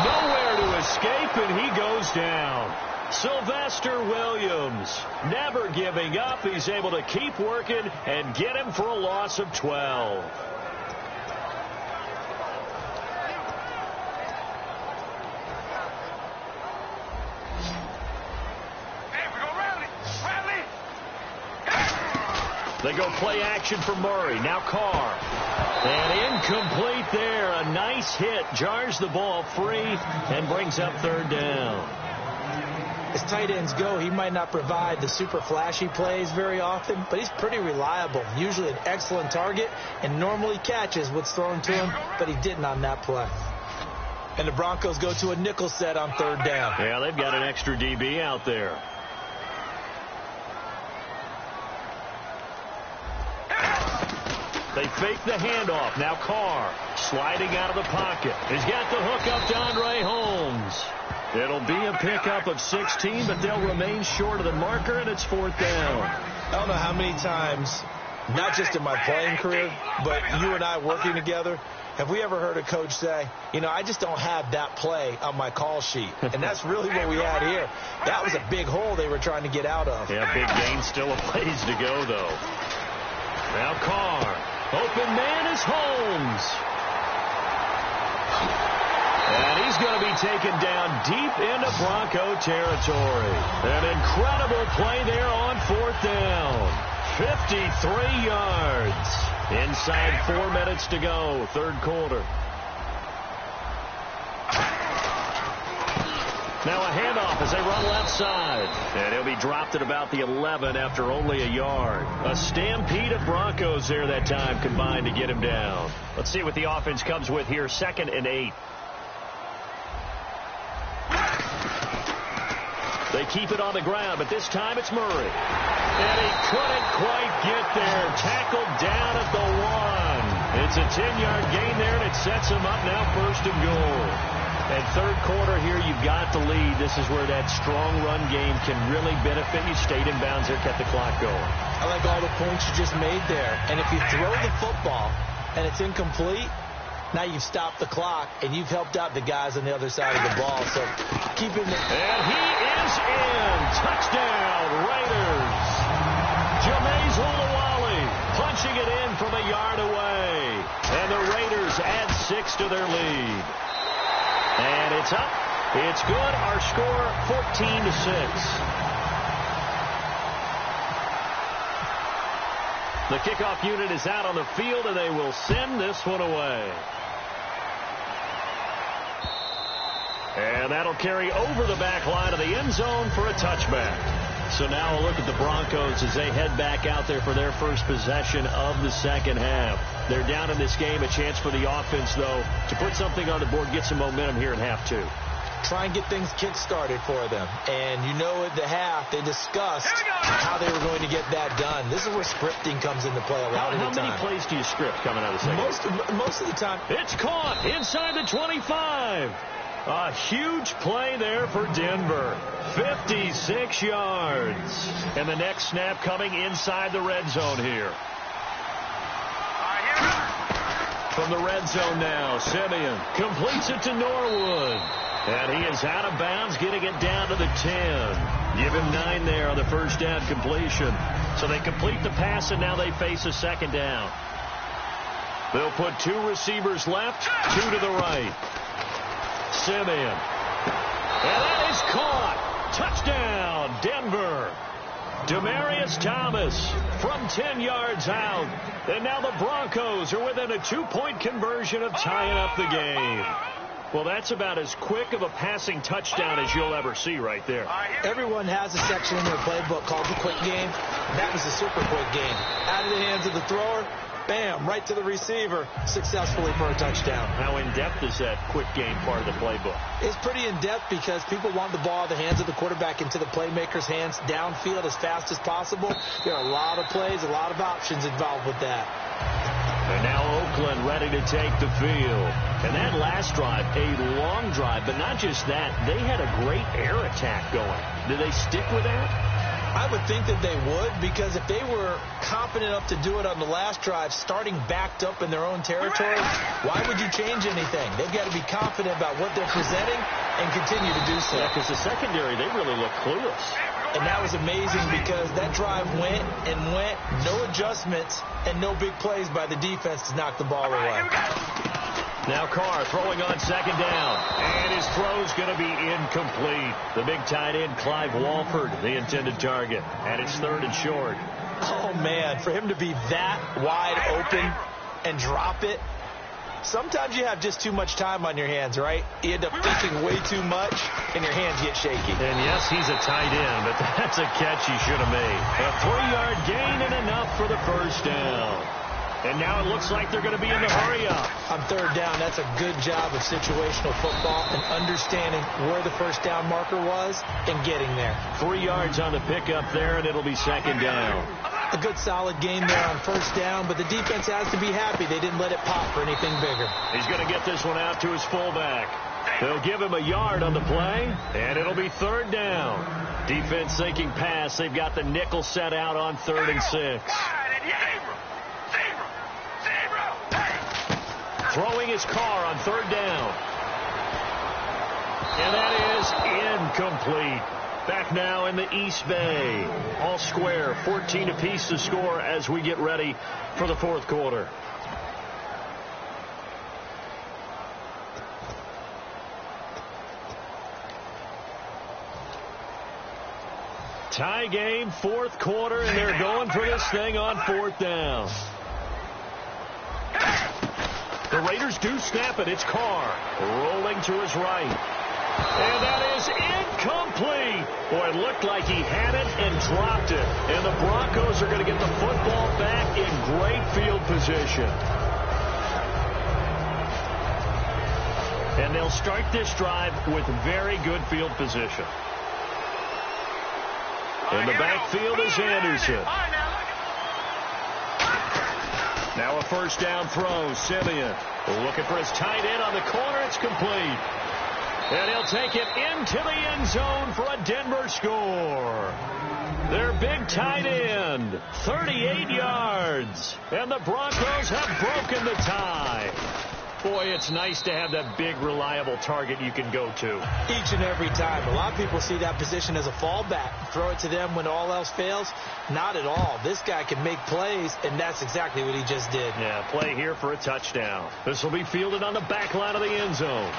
Nowhere to escape, and he goes down. Sylvester Williams never giving up. He's able to keep working and get him for a loss of 12. They go play action for Murray. Now Carr. And incomplete there. A nice hit. Jars the ball free and brings up 3rd down. As tight ends go, he might not provide the super flashy plays very often, but he's pretty reliable. Usually an excellent target and normally catches what's thrown to him, but he didn't on that play. And the Broncos go to a nickel set on 3rd down. Yeah, they've got an extra DB out there. They fake the handoff. Now Carr sliding out of the pocket. He's got the hook up to Andre Holmes. It'll be a pickup of 16, but they'll remain short of the marker, and it's 4th down. I don't know how many times, not just in my playing career, but you and I working together, have we ever heard a coach say, I just don't have that play on my call sheet. And that's really what we had here. That was a big hole they were trying to get out of. Yeah, big gain, still a ways to go, though. Now Carr. Open man is Holmes. And he's going to be taken down deep into Bronco territory. An incredible play there on 4th down. 53 yards. Inside 4 minutes to go, 3rd quarter. Now a handoff as they run left side. And he'll be dropped at about the 11 after only a yard. A stampede of Broncos there that time combined to get him down. Let's see what the offense comes with here. 2nd and 8. They keep it on the ground, but this time it's Murray. And he couldn't quite get there. Tackled down at the 1. It's a 10-yard gain there, and it sets him up now 1st and goal. And 3rd quarter here, you've got the lead. This is where that strong run game can really benefit you. Stayed in bounds there, kept the clock going. I like all the points you just made there. And if you throw the football and it's incomplete, now you've stopped the clock, and you've helped out the guys on the other side of the ball. So keeping the... And he is in. Touchdown, Raiders. Jameis Olawale punching it in from a yard away. And the Raiders add 6 to their lead. And it's up. It's good. Our score, 14-6. The kickoff unit is out on the field, and they will send this one away. And that'll carry over the back line of the end zone for a touchback. So now a look at the Broncos as they head back out there for their first possession of the second half. They're down in this game. A chance for the offense, though, to put something on the board, get some momentum here in half 2. Try and get things kick-started for them. And at the half, they discussed how they were going to get that done. This is where scripting comes into play a lot of the time. How many plays do you script coming out of the second? Most of the time. It's caught inside the 25. A huge play there for Denver. 56 yards. And the next snap coming inside the red zone here. From the red zone now, Simeon completes it to Norwood. And he is out of bounds, getting it down to the 10. Give him 9 there on the first down completion. So they complete the pass, and now they face a second down. They'll put 2 receivers left, 2 to the right. Simeon. And that is caught. Touchdown, Denver. Demaryius Thomas from 10 yards out. And now the Broncos are within a 2-point conversion of tying up the game. Well, that's about as quick of a passing touchdown as you'll ever see right there. Everyone has a section in their playbook called the quick game. That was a super quick game. Out of the hands of the thrower, bam, right to the receiver, successfully for a touchdown. How in-depth is that quick game part of the playbook? It's pretty in-depth because people want the ball out of the hands of the quarterback into the playmaker's hands downfield as fast as possible. There are a lot of plays, a lot of options involved with that. And now Oakland ready to take the field. And that last drive, a long drive, but not just that. They had a great air attack going. Did they stick with that? I would think that they would, because if they were confident enough to do it on the last drive, starting backed up in their own territory, why would you change anything? They've got to be confident about what they're presenting and continue to do so. Yeah, because the secondary, they really look clueless. And that was amazing because that drive went and went, no adjustments, and no big plays by the defense to knock the ball away. Now Carr throwing on second down. And his throw's going to be incomplete. The big tight end, Clive Walford, the intended target. And it's 3rd and short. Oh, man, for him to be that wide open and drop it. Sometimes you have just too much time on your hands, right? You end up thinking way too much, and your hands get shaky. And, yes, he's a tight end, but that's a catch he should have made. A 3-yard gain and enough for the first down. And now it looks like they're going to be in the hurry-up. On 3rd down, that's a good job of situational football and understanding where the first down marker was and getting there. 3 yards on the pickup there, and it'll be second down. A good solid game there on first down, but the defense has to be happy they didn't let it pop for anything bigger. He's going to get this one out to his fullback. They'll give him a yard on the play, and it'll be 3rd down. Defense thinking pass. They've got the nickel set out on 3rd and 6. Throwing his car on 3rd down. And that is incomplete. Back now in the East Bay. All square, 14 apiece to score as we get ready for the 4th quarter. Tie game, 4th quarter, and they're going for this thing on 4th down. The Raiders do snap it. It's Carr rolling to his right. And that is incomplete. Boy, it looked like he had it and dropped it. And the Broncos are going to get the football back in great field position. And they'll start this drive with very good field position. In the backfield is Anderson. Now a 1st down throw. Simeon looking for his tight end on the corner. It's complete. And he'll take it into the end zone for a Denver score. Their big tight end, 38 yards. And the Broncos have broken the tie. Boy, it's nice to have that big, reliable target you can go to. Each and every time. A lot of people see that position as a fallback. Throw it to them when all else fails. Not at all. This guy can make plays, and that's exactly what he just did. Yeah, play here for a touchdown. This will be fielded on the back line of the end zone.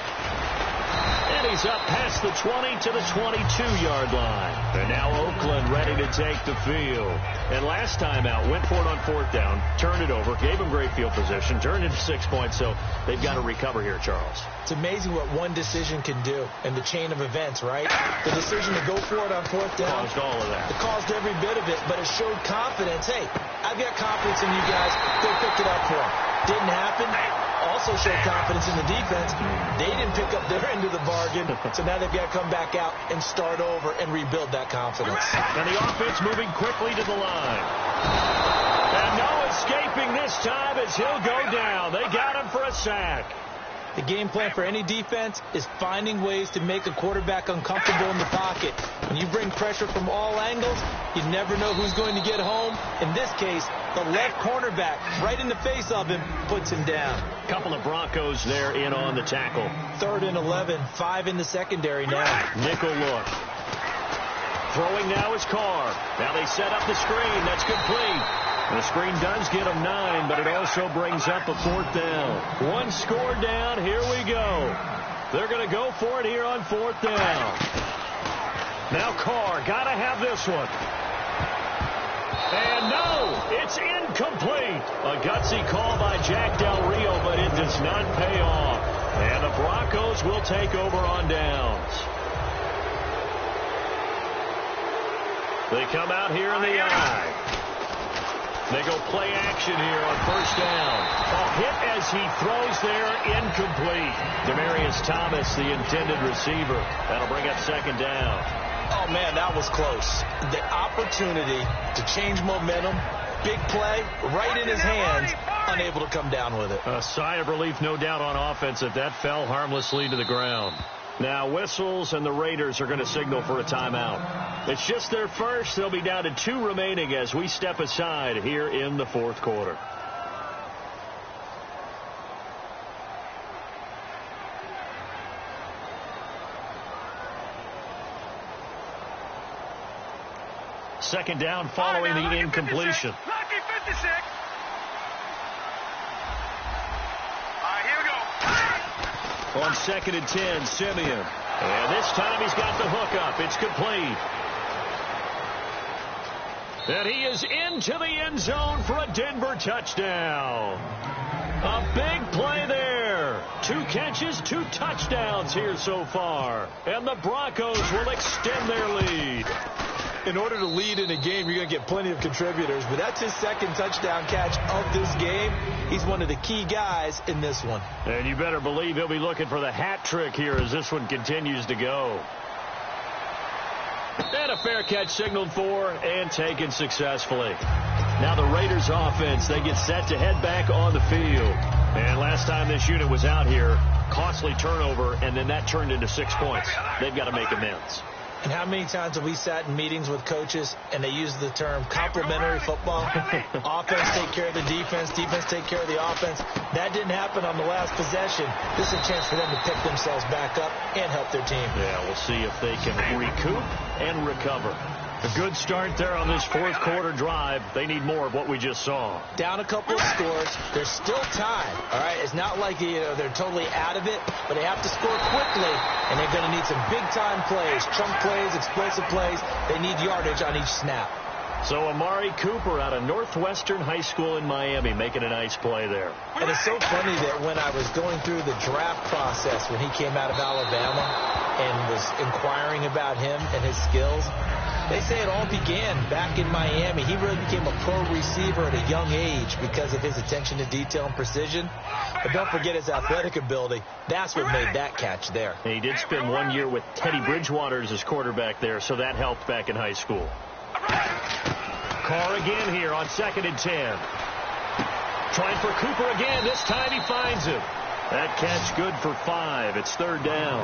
And he's up past the 20 to the 22-yard line. And now Oakland ready to take the field. And last time out, went for it on 4th down, turned it over, gave him great field position, turned it to 6 points, so they've got to recover here, Charles. It's amazing what one decision can do in the chain of events, right? The decision to go for it on 4th down. Caused all of that. It caused every bit of it, but it showed confidence. Hey, I've got confidence in you guys. Go pick it up for them. Didn't happen. Also showed confidence in the defense. They didn't pick up their end of the bargain, so now they've got to come back out and start over and rebuild that confidence. And the offense moving quickly to the line. And no escaping this time as he'll go down. They got him for a sack. The game plan for any defense is finding ways to make a quarterback uncomfortable in the pocket. When you bring pressure from all angles, you never know who's going to get home. In this case, the left cornerback, right in the face of him, puts him down. Couple of Broncos there in on the tackle. 3rd and 11, 5 in the secondary now. Nickel look. Throwing now is Carr. Now they set up the screen. That's complete. The screen does get them 9, but it also brings up a 4th down. 1 score down. Here we go. They're going to go for it here on 4th down. Now Carr. Got to have this one. And no, it's incomplete. A gutsy call by Jack Del Rio, but it does not pay off. And the Broncos will take over on downs. They come out here in the eye. They go play action here on 1st down. A hit as he throws there, incomplete. Demaryius Thomas, the intended receiver. That'll bring up 2nd down. Oh, man, that was close. The opportunity to change momentum, big play, right in his hands, unable to come down with it. A sigh of relief, no doubt, on offense that fell harmlessly to the ground. Now whistles, and the Raiders are going to signal for a timeout. It's just their first. They'll be down to 2 remaining as we step aside here in the 4th quarter. Second down following the incompletion. Lucky 56. All right, here we go. On 2nd and 10, Simeon. And this time he's got the hook up. It's complete. And he is into the end zone for a Denver touchdown. A big play there. 2 catches, 2 touchdowns here so far. And the Broncos will extend their lead. In order to lead in a game, you're going to get plenty of contributors, but that's his 2nd touchdown catch of this game. He's one of the key guys in this one. And you better believe he'll be looking for the hat trick here as this one continues to go. And a fair catch signaled for and taken successfully. Now the Raiders offense, they get set to head back on the field. And last time this unit was out here, costly turnover, and then that turned into 6 points. They've got to make amends. And how many times have we sat in meetings with coaches and they use the term complementary football? Offense take care of the defense, defense take care of the offense. That didn't happen on the last possession. This is a chance for them to pick themselves back up and help their team. Yeah, we'll see if they can recoup and recover. A good start there on this fourth quarter drive. They need more of what we just saw. Down a couple of scores. There's still time. All right, it's not like they're totally out of it, but they have to score quickly, and they're going to need some big-time plays, chunk plays, explosive plays. They need yardage on each snap. So Amari Cooper out of Northwestern High School in Miami making a nice play there. And it's so funny that when I was going through the draft process when he came out of Alabama and was inquiring about him and his skills, they say it all began back in Miami. He really became a pro receiver at a young age because of his attention to detail and precision. But don't forget his athletic ability. That's what made that catch there. And he did spend 1 year with Teddy Bridgewater as his quarterback there, so that helped back in high school. Carr again here on 2nd and 10. Trying for Cooper again. This time he finds him. That catch good for 5. It's 3rd down.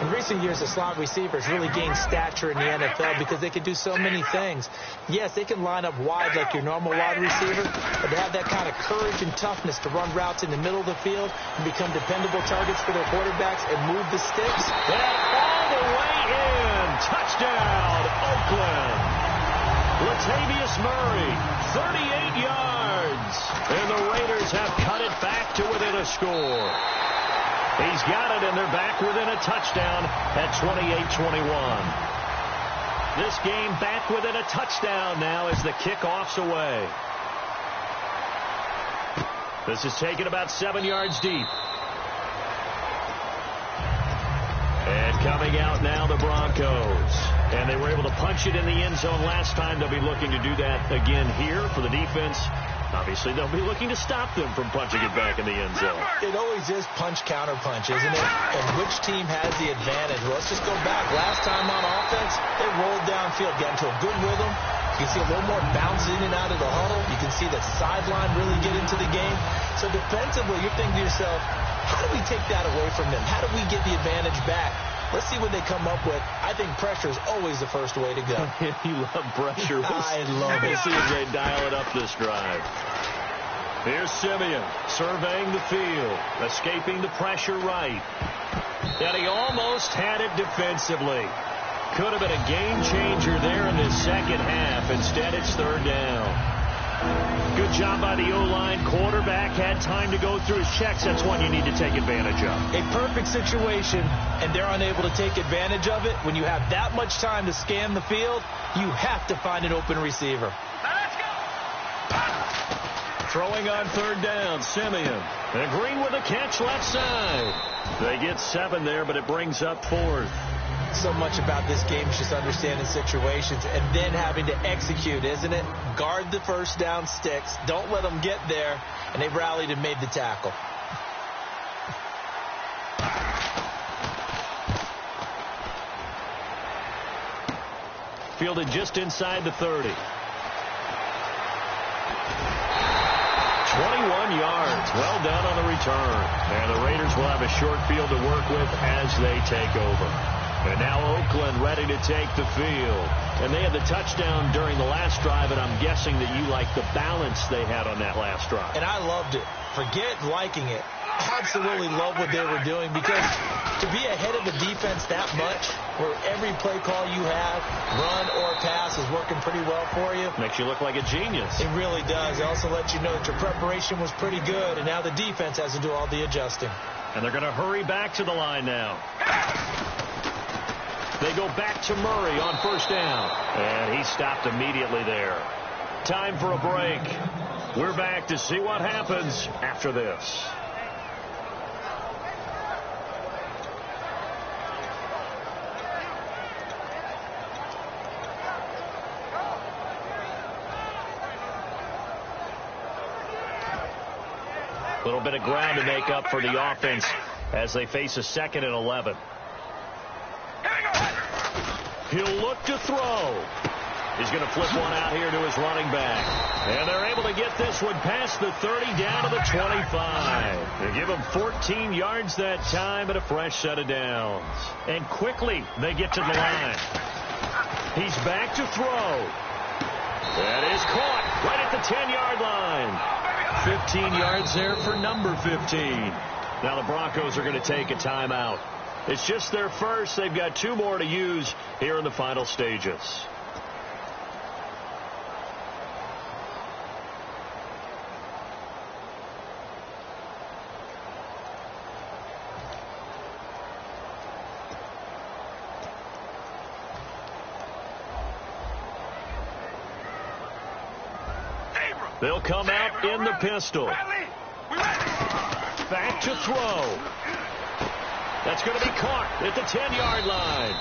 In recent years, the slot receivers really gained stature in the NFL because they can do so many things. Yes, they can line up wide like your normal wide receiver, but to have that kind of courage and toughness to run routes in the middle of the field and become dependable targets for their quarterbacks and move the sticks. That all the way in. Touchdown, Oakland. Latavius Murray, 38 yards. And the Raiders have cut it back to within a score. He's got it, and they're back within a touchdown at 28-21. This game back within a touchdown now as the kickoff's away. This is taken about 7 yards deep. And coming out now, the Broncos. And they were able to punch it in the end zone last time. They'll be looking to do that again here for the defense. Obviously, they'll be looking to stop them from punching it back in the end zone. It always is punch-counter-punch, isn't it? And which team has the advantage? Well, let's just go back. Last time on offense, they rolled downfield, got into a good rhythm. You can see a little more bounce in and out of the huddle. You can see the sideline really get into the game. So defensively, you're thinking to yourself, how do we take that away from them? How do we get the advantage back? Let's see what they come up with. I think pressure is always the first way to go. You love pressure. I love it. We'll see if they dial it up this drive. Here's Simeon surveying the field, escaping the pressure right. And he almost had it defensively. Could have been a game changer there in the second half. Instead, it's 3rd down. Good job by the O-line. Quarterback had time to go through his checks. That's one you need to take advantage of. A perfect situation, and they're unable to take advantage of it. When you have that much time to scan the field, you have to find an open receiver. Throwing on 3rd down, Simeon. And Green with a catch left side. They get 7 there, but it brings up 4th. So much about this game is just understanding situations and then having to execute, isn't it? Guard the first down sticks. Don't let them get there. And they rallied and made the tackle. Fielded just inside the 30. 21 yards. Well done on the return. And the Raiders will have a short field to work with as they take over. And now Oakland ready to take the field. And they had the touchdown during the last drive, and I'm guessing that you like the balance they had on that last drive. And I loved it. Forget liking it. Absolutely love what they were doing, because to be ahead of the defense that much, where every play call you have, run or pass, is working pretty well for you. Makes you look like a genius. It really does. It also lets you know that your preparation was pretty good, and now the defense has to do all the adjusting. And they're going to hurry back to the line now. They go back to Murray on 1st down. And he stopped immediately there. Time for a break. We're back to see what happens after this. A little bit of ground to make up for the offense as they face a 2nd and 11. He'll look to throw. He's going to flip one out here to his running back. And they're able to get this one past the 30 down to the 25. They give him 14 yards that time and a fresh set of downs. And quickly they get to the line. He's back to throw. That is caught right at the 10-yard line. 15 yards there for number 15. Now the Broncos are going to take a timeout. It's just their first. They've got 2 more to use here in the final stages. They'll come out in the pistol. Back to throw. That's going to be caught at the 10-yard line.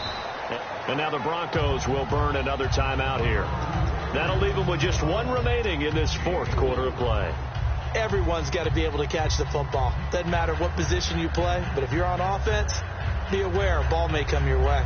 And now the Broncos will burn another timeout here. That'll leave them with just 1 remaining in this 4th quarter of play. Everyone's got to be able to catch the football. Doesn't matter what position you play, but if you're on offense, be aware a ball may come your way.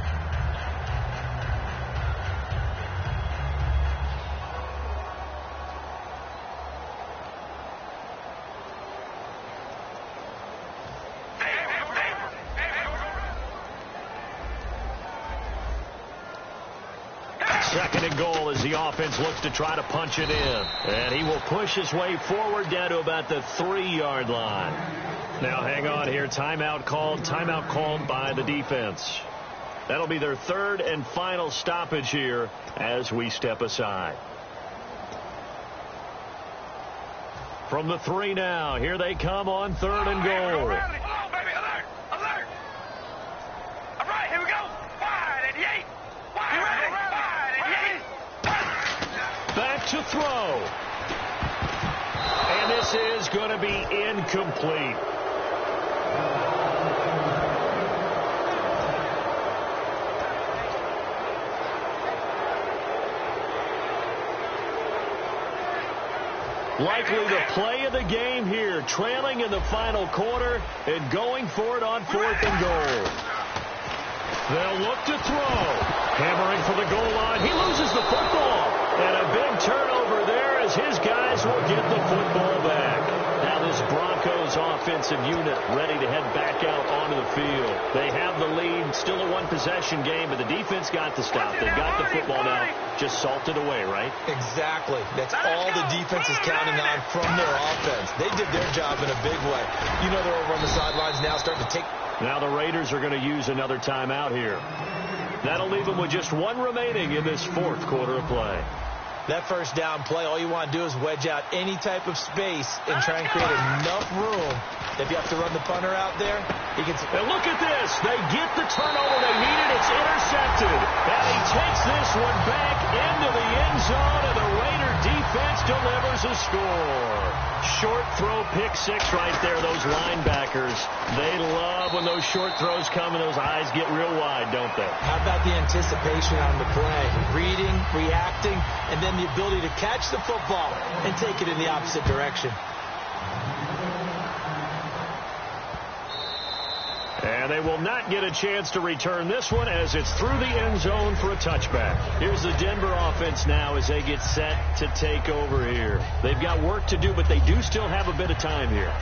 Second and goal as the offense looks to try to punch it in. And he will push his way forward down to about the 3-yard line. Now hang on here. Timeout called by the defense. That'll be their 3rd and final stoppage here as we step aside. From the 3 now. Here they come on 3rd and goal. To throw. And this is going to be incomplete. Likely the play of the game here, trailing in the final quarter and going for it on 4th and goal. They'll look to throw. Hammering for the goal line. He loses the football. And a big turnover there as his guys will get the football back. Now this Broncos offensive unit ready to head back out onto the field. They have the lead, still a 1-possession game, but the defense got the stop. They've got the football now, just salted away, right? Exactly. That's all the defense is counting on from their offense. They did their job in a big way. You know they're over on the sidelines now starting to take. Now the Raiders are going to use another timeout here. That'll leave them with just 1 remaining in this 4th quarter of play. That first down play, all you want to do is wedge out any type of space and try and create enough room. If you have to run the punter out there, he can. And look at this. They get the turnover they needed. It's intercepted. And he takes this one back into the end zone, and the Raider defense delivers a score. Short throw, pick 6 right there. Those linebackers, they love when those short throws come and those eyes get real wide, don't they? How about the anticipation on the play? Reading, reacting, and then the ability to catch the football and take it in the opposite direction. And they will not get a chance to return this one as it's through the end zone for a touchback. Here's the Denver offense now as they get set to take over here. They've got work to do, but they do still have a bit of time here.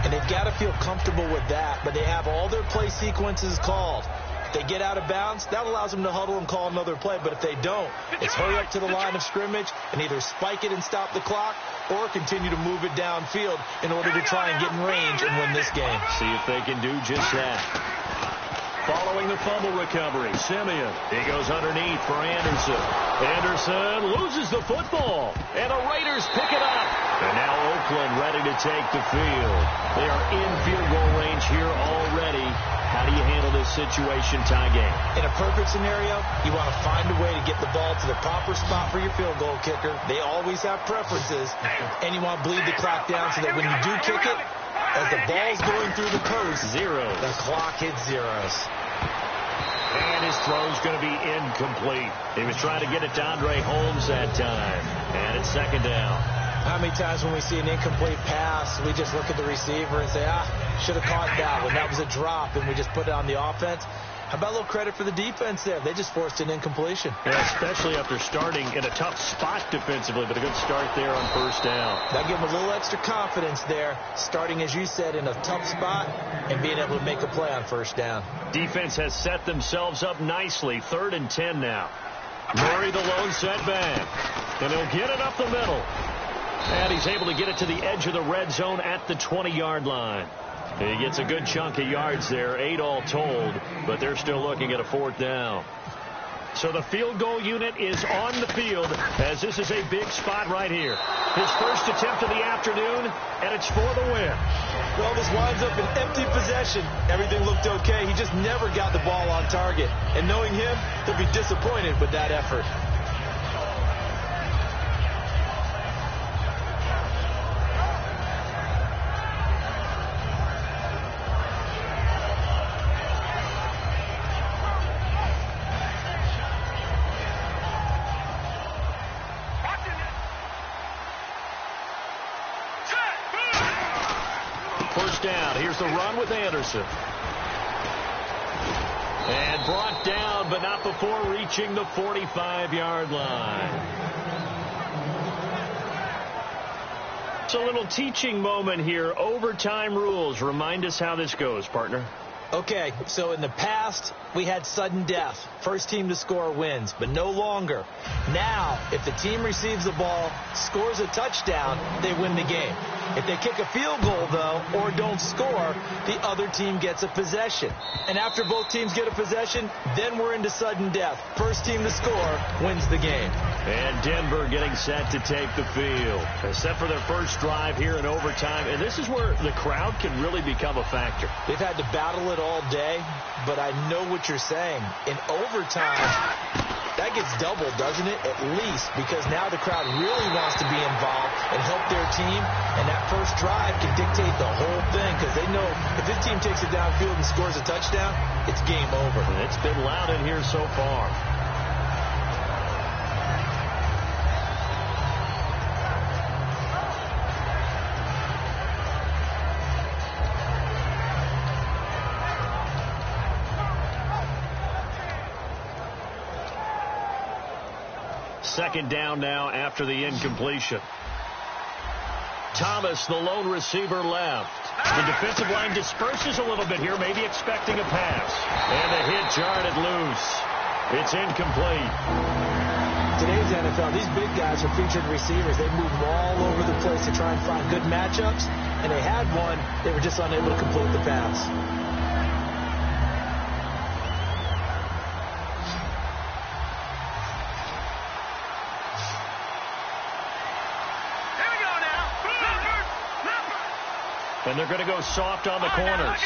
And they've got to feel comfortable with that, but they have all their play sequences called. If they get out of bounds, that allows them to huddle and call another play. But if they don't, it's hurry up to the line of scrimmage and either spike it and stop the clock or continue to move it downfield in order to try and get in range and win this game. See if they can do just that. Following the fumble recovery, Simeon. He goes underneath for Anderson. Anderson loses the football, and the Raiders pick it up. And now Oakland ready to take the field. They are in field goal range here already. How do you handle this situation, tie game? In a perfect scenario, you want to find a way to get the ball to the proper spot for your field goal kicker. They always have preferences, and you want to bleed the clock down so that when you do kick it, as the ball's going through the post, the clock hits zeros. And his throw's going to be incomplete. He was trying to get it to Andre Holmes that time. And it's 2nd down. How many times when we see an incomplete pass, we just look at the receiver and say, should have caught that one. That was a drop, and we just put it on the offense. How about a little credit for the defense there? They just forced an incompletion. Yeah, especially after starting in a tough spot defensively, but a good start there on first down. That gave them a little extra confidence there, starting, as you said, in a tough spot and being able to make a play on first down. Defense has set themselves up nicely. 3rd and 10 now. Murray, the lone setback. And he'll get it up the middle. And he's able to get it to the edge of the red zone at the 20-yard line. He gets a good chunk of yards there, 8 all told, but they're still looking at a 4th down. So the field goal unit is on the field as this is a big spot right here. His first attempt of the afternoon, and it's for the win. Well, this winds up an empty possession. Everything looked okay. He just never got the ball on target. And knowing him, he'll be disappointed with that effort. First down. Here's the run with Anderson. And brought down, but not before reaching the 45-yard line. It's a little teaching moment here. Overtime rules. Remind us how this goes, partner. Okay, so in the past, we had sudden death. First team to score wins, but no longer. Now, if the team receives the ball, scores a touchdown, they win the game. If they kick a field goal, though, or don't score, the other team gets a possession. And after both teams get a possession, then we're into sudden death. First team to score wins the game. And Denver getting set to take the field. They're set for their first drive here in overtime. And this is where the crowd can really become a factor. They've had to battle it all day, but I know what you're saying. In overtime, that gets doubled, doesn't it? At least, because now the crowd really wants to be involved and help their team. And that first drive can dictate the whole thing because they know if this team takes it downfield and scores a touchdown, it's game over. And it's been loud in here so far. Second down now after the incompletion. Thomas, the lone receiver, left. The defensive line disperses a little bit here, maybe expecting a pass. And the hit jarred it loose. It's incomplete. Today's NFL, these big guys are featured receivers. They move all over the place to try and find good matchups. And they had one. They were just unable to complete the pass. And they're going to go soft on the corners.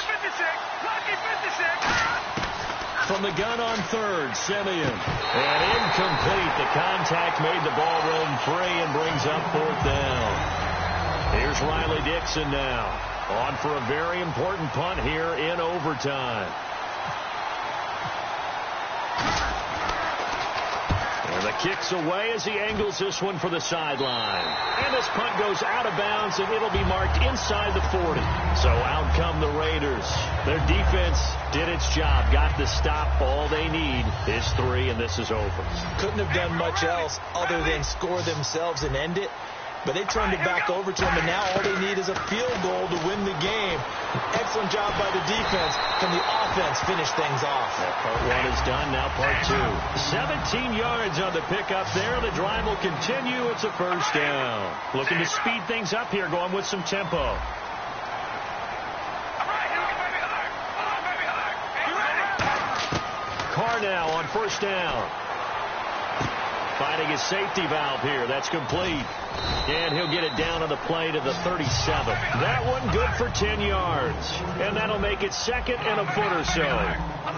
From the gun on third, Simeon. And incomplete. The contact made the ball roam free and brings up 4th down. Here's Riley Dixon now. On for a very important punt here in overtime. And the kick's away as he angles this one for the sideline. And this punt goes out of bounds, and it'll be marked inside the 40. So out come the Raiders. Their defense did its job, got the stop. All they need is 3, and this is over. Couldn't have done much else other than score themselves and end it. But they turned it back over to them, and now all they need is a field goal to win the game. Excellent job by the defense. Can the offense finish things off? That part 1 is done. Now part 2. 17 yards on the pickup there. The drive will continue. It's a first down. Looking to speed things up here, going with some tempo. Carr now on first down. Finding his safety valve here. That's complete. And he'll get it down on the play to the 37. That one good for 10 yards. And that'll make it 2nd and a foot or so.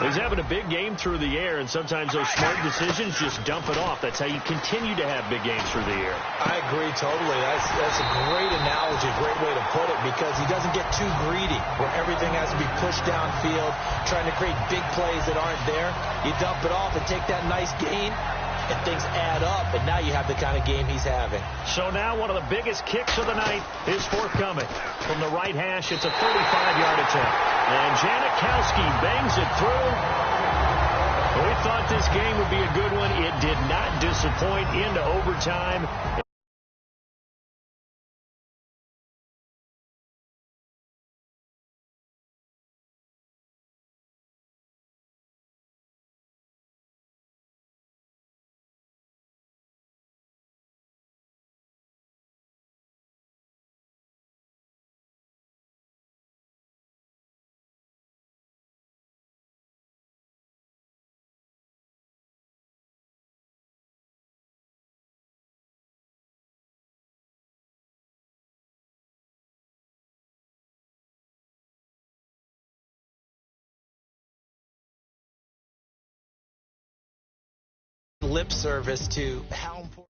He's having a big game through the air, and sometimes those smart decisions just dump it off. That's how you continue to have big games through the air. I agree totally. That's a great analogy, great way to put it, because he doesn't get too greedy where everything has to be pushed downfield, trying to create big plays that aren't there. You dump it off and take that nice gain, and things add up, and now you have the kind of game he's having. So now one of the biggest kicks of the night is forthcoming. From the right hash, it's a 35-yard attempt. And Janikowski bangs it through. We thought this game would be a good one. It did not disappoint into overtime. Lip service to how important.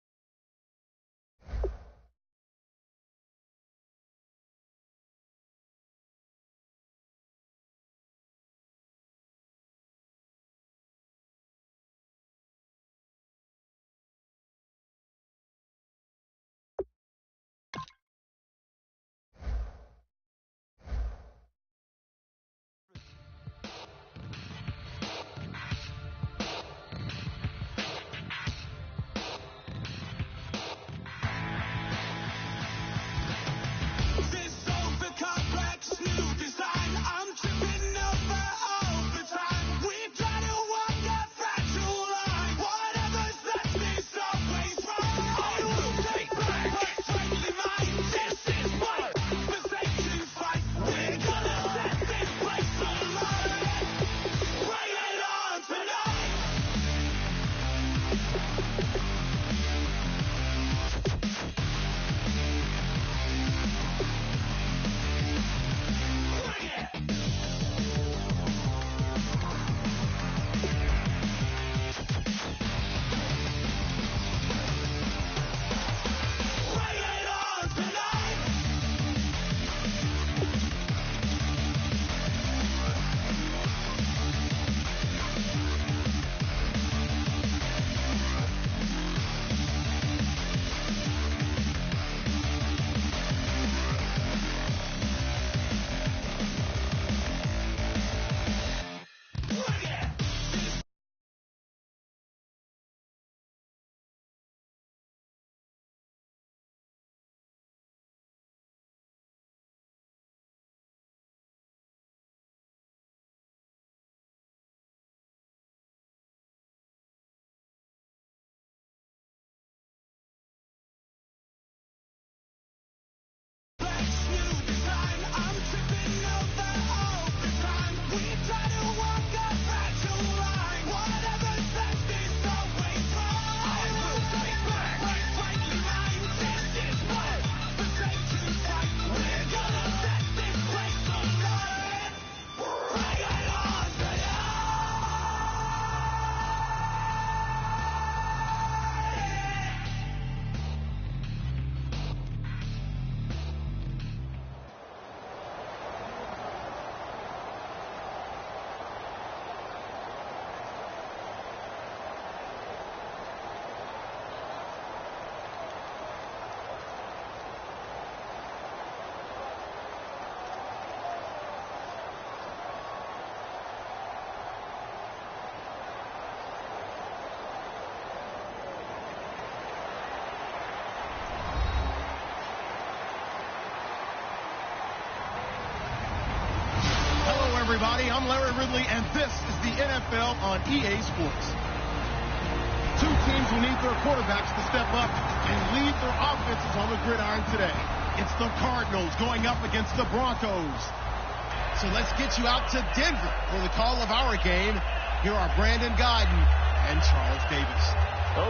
everybody. I'm Larry Ridley, and this is the NFL on EA Sports. Two teams will need their quarterbacks to step up and lead their offenses on the gridiron today. It's the Cardinals going up against the Broncos. So let's get you out to Denver for the call of our game. Here are Brandon Guyton and Charles Davis.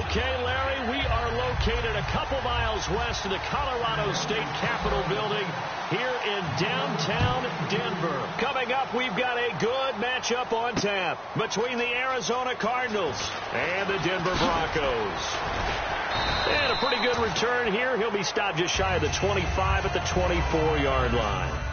Okay, Larry, we are located a couple miles west of the Colorado State Capitol building here in downtown Denver. Coming up, we've got a good matchup on tap between the Arizona Cardinals and the Denver Broncos. And a pretty good return here. He'll be stopped just shy of the 25 at the 24-yard line.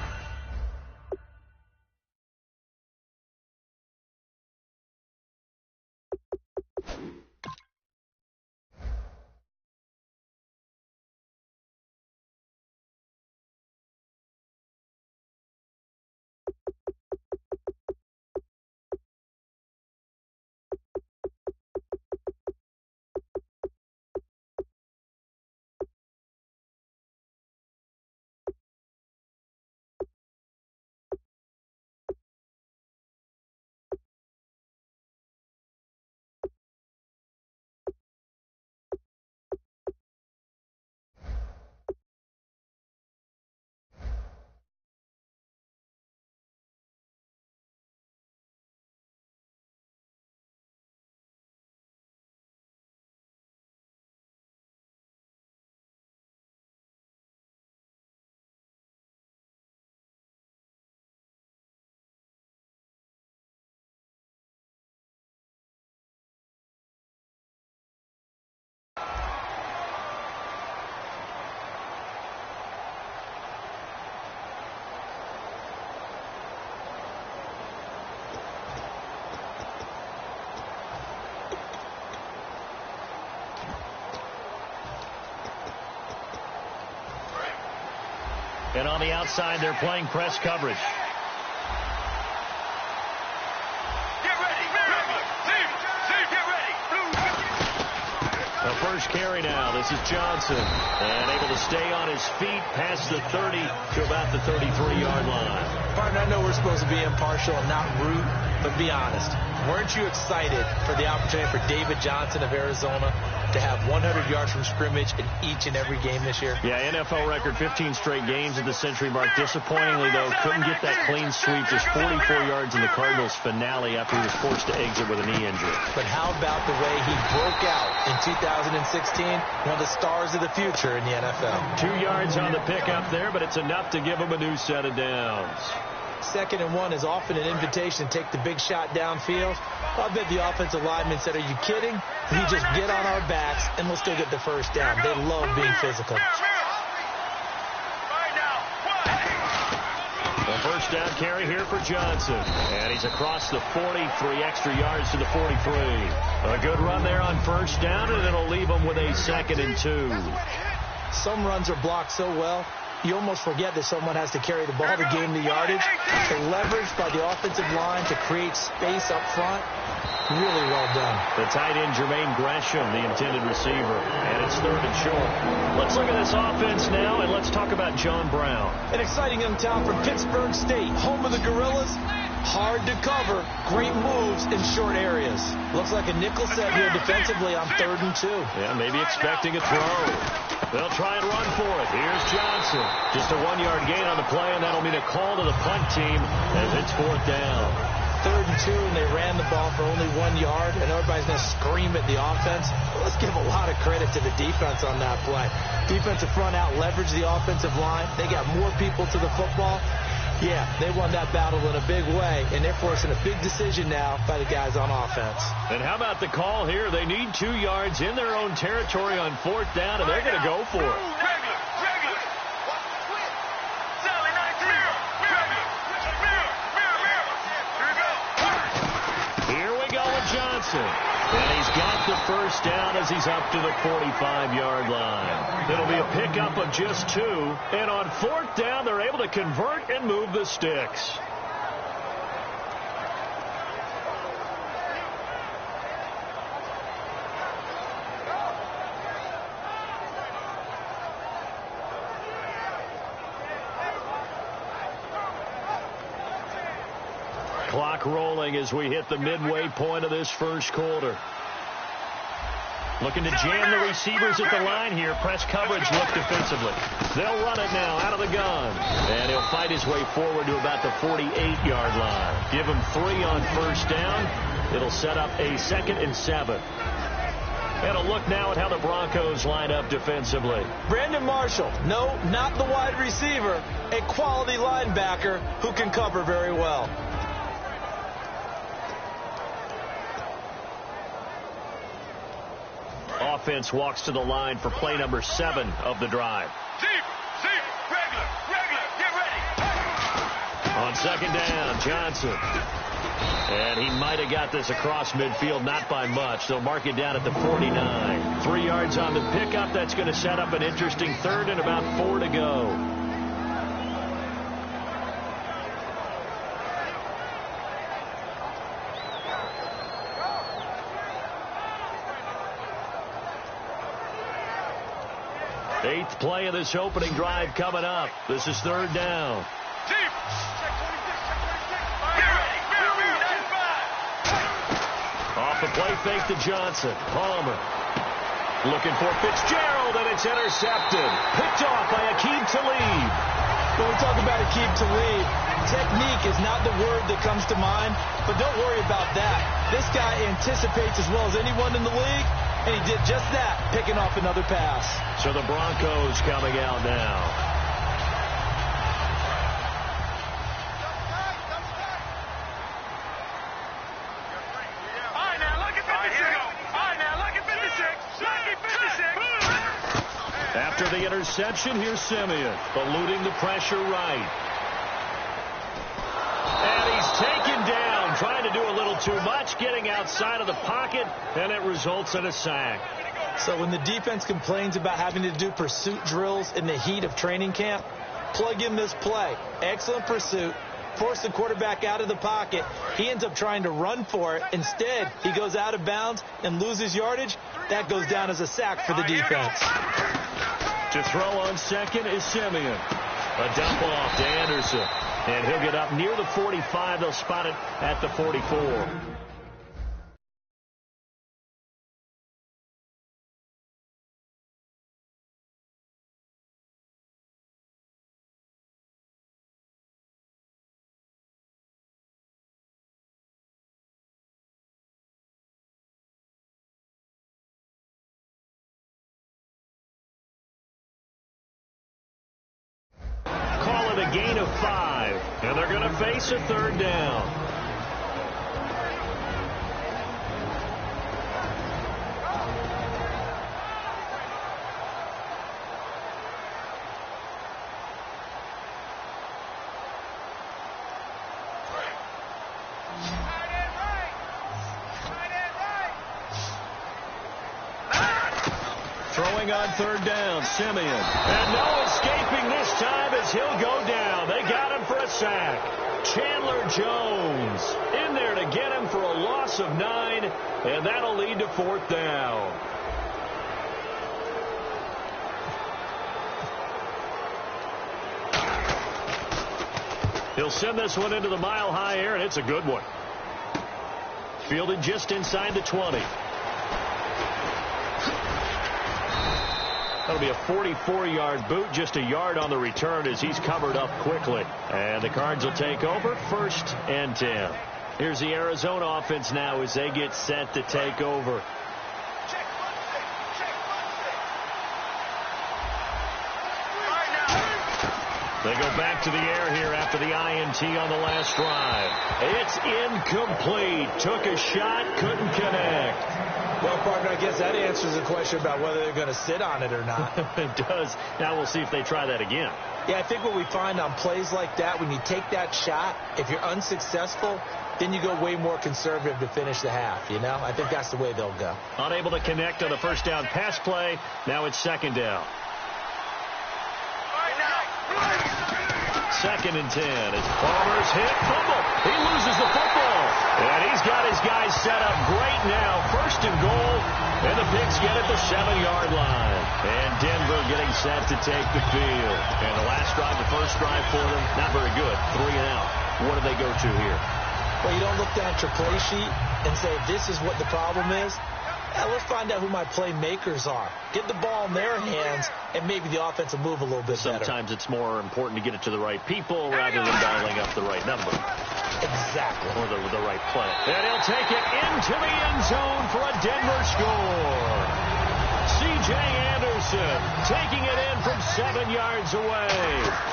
And on the outside, they're playing press coverage. The first carry now. This is Johnson. And able to stay on his feet past the 30 to about the 33-yard line. Partner, I know we're supposed to be impartial and not root, but be honest. Weren't you excited for the opportunity for David Johnson of Arizona to have 100 yards from scrimmage in each and every game this year? Yeah, NFL record 15 straight games at the century mark. Disappointingly, though, couldn't get that clean sweep. Just 44 yards in the Cardinals' finale after he was forced to exit with a knee injury. But how about the way he broke out in 2016? One of the stars of the future in the NFL. 2 yards on the pickup there, but it's enough to give him a new set of downs. 2nd and 1 is often an invitation to take the big shot downfield. I bet the offensive lineman said, are you kidding? We just get on our backs and let's go get the first down. They love being physical. The first down carry here for Johnson. And he's across the 40, 3 extra yards to the 43. A good run there on first down, and it'll leave him with a 2nd and 2. Some runs are blocked so well, you almost forget that someone has to carry the ball to gain the yardage. The leverage by the offensive line to create space up front, really well done. The tight end, Jermaine Gresham, the intended receiver. And it's 3rd and short. Let's look at this offense now, and let's talk about John Brown. An exciting young talent from Pittsburgh State, home of the Gorillas. Hard to cover, great moves in short areas. Looks like a nickel set here defensively on 3rd and 2. Yeah, maybe expecting a throw. They'll try and run for it. Here's Johnson. Just a 1-yard gain on the play, and that'll mean a call to the punt team as it's 4th down. 3rd and 2, and they ran the ball for only 1 yard, and everybody's going to scream at the offense. Well, let's give a lot of credit to the defense on that play. Defensive front out leveraged the offensive line. They got more people to the football. Yeah, they won that battle in a big way, and they're forcing a big decision now by the guys on offense. And how about the call here? They need 2 yards in their own territory on 4th down, and they're going to go for it. Here we go with Johnson. And he's got the first down as he's up to the 45-yard line. It'll be a pickup of just 2. And on 4th down, they're able to convert and move the sticks. Clock rolling as we hit the midway point of this first quarter. Looking to jam the receivers at the line here. Press coverage look defensively. They'll run it now out of the gun. And he'll fight his way forward to about the 48-yard line. Give him 3 on first down. It'll set up a 2nd and 7. And a look now at how the Broncos line up defensively. Brandon Marshall, no, not the wide receiver, a quality linebacker who can cover very well. Offense walks to the line for play number 7 of the drive. Get ready. On 2nd down, Johnson. And he might have got this across midfield, not by much. They'll mark it down at the 49. 3 yards on the pickup. That's going to set up an interesting 3rd and about 4 to go. Eighth play of this opening drive coming up. This is 3rd down. Off the play fake to Johnson. Palmer looking for Fitzgerald, and it's intercepted. Picked off by Aqib Talib. When we talk about Aqib Talib, technique is not the word that comes to mind, but don't worry about that. This guy anticipates as well as anyone in the league, and he did just that, picking off another pass. So the Broncos coming out now. After the interception, here's Simeon, eluding the pressure right. And he's taken down, trying to do a little too much, getting outside of the pocket, and it results in a sack. So when the defense complains about having to do pursuit drills in the heat of training camp, Plug in this play. Excellent pursuit. Force the quarterback out of the pocket. He ends up trying to run for it. Instead, he goes out of bounds and loses yardage. That goes down as a sack for the defense. To throw on second is Simeon. A dump off to Anderson. And he'll get up near the 45. They'll spot it at the 44. A gain of 5, and they're going to face a third down. Throwing on third down, Simeon. And no escaping this time as he'll go down. They got him for a sack. Chandler Jones in there to get him for a loss of 9, and that'll lead to fourth down. He'll send this one into the mile-high air, and it's a good one. Fielded just inside the 20. That'll be a 44-yard boot, just a yard on the return as he's covered up quickly. And the Cards will take over, 1st and 10. Here's the Arizona offense now as they get set to take over. They go back to the air here after the INT on the last drive. It's incomplete. Took a shot, couldn't connect. Well, partner, I guess that answers the question about whether they're going to sit on it or not. It does. Now we'll see if they try that again. Yeah, I think what we find on plays like that, when you take that shot, if you're unsuccessful, then you go way more conservative to finish the half, you know? I think that's the way they'll go. Unable to connect on the first down pass play. Now it's second down. 2nd and 10. It's Palmer's hit. Fumble. He loses the football. And he's got his guys set up great now. 1st and goal. And the Pigs get at the 7-yard line. And Denver getting set to take the field. And the last drive, the first drive for them, not very good. 3 and out. What do they go to here? Well, you don't look down at your play sheet and say, this is what the problem is. Let's find out who my playmakers are. Get the ball in their hands, and maybe the offense will move a little bit better. Sometimes it's more important to get it to the right people rather than dialing up the right number. Exactly. Or the right play. And he'll take it into the end zone for a Denver score. C.J. Anderson taking it in from 7 yards away.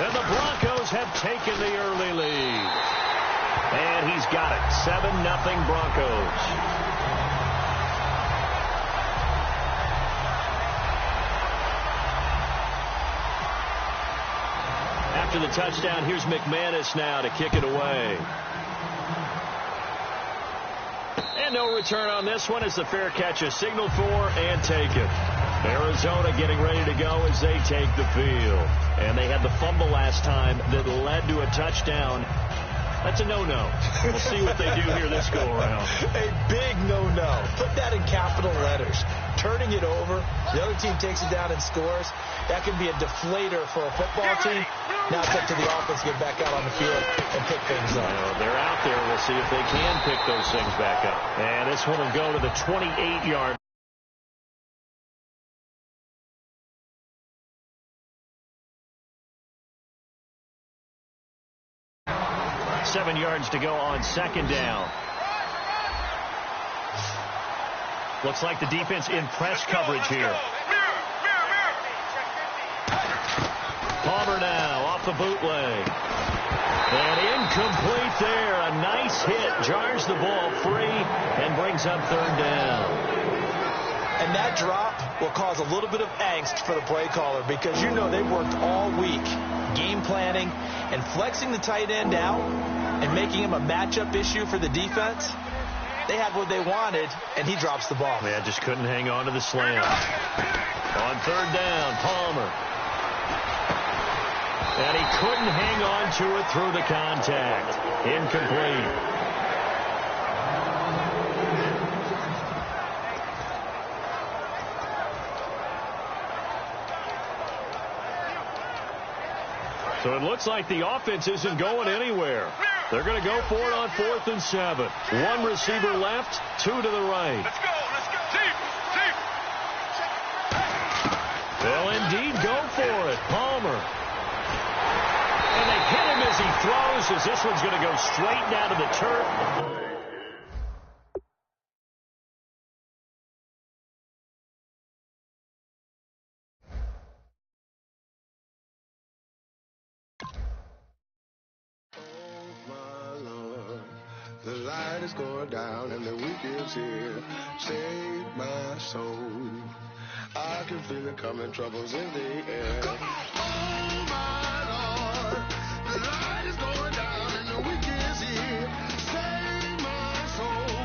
And the Broncos have taken the early lead. And he's got it. 7-0 Broncos. After the touchdown, here's McManus now to kick it away. And no return on this one as the fair catch is signaled for and taken. Arizona getting ready to go as they take the field. And they had the fumble last time that led to a touchdown. That's a no-no. We'll see what they do here this go-around. A big no-no. Put that in capital letters. Turning it over, the other team takes it down and scores. That can be a deflator for a football team. Now it's up to the offense to get back out on the field and pick things up. They're out there. We'll see if they can pick those things back up. And this one will go to the 28-yard. Seven yards to go on second down. Looks like the defense in press coverage here. Palmer now off the bootleg. And incomplete there. A nice hit. Jars the ball free and brings up third down. And that drop will cause a little bit of angst for the play caller because you know they've worked all week game planning and flexing the tight end out and making him a matchup issue for the defense. They had what they wanted, and he drops the ball. Yeah, just couldn't hang on to the slam. On third down, Palmer. And he couldn't hang on to it through the contact. Incomplete. So it looks like the offense isn't going anywhere. They're going to go for it on 4th and 7. One receiver left, 2 to the right. Let's go. Deep. They'll indeed go for it. Palmer. And they hit him as he throws, as this one's going to go straight down to the turf. The light is going down and the week is here. Save my soul. I can feel it coming, troubles in the air. Oh my Lord, the light is going down and the week is here. Save my soul.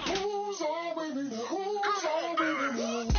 Who's all with me? Who's all with me?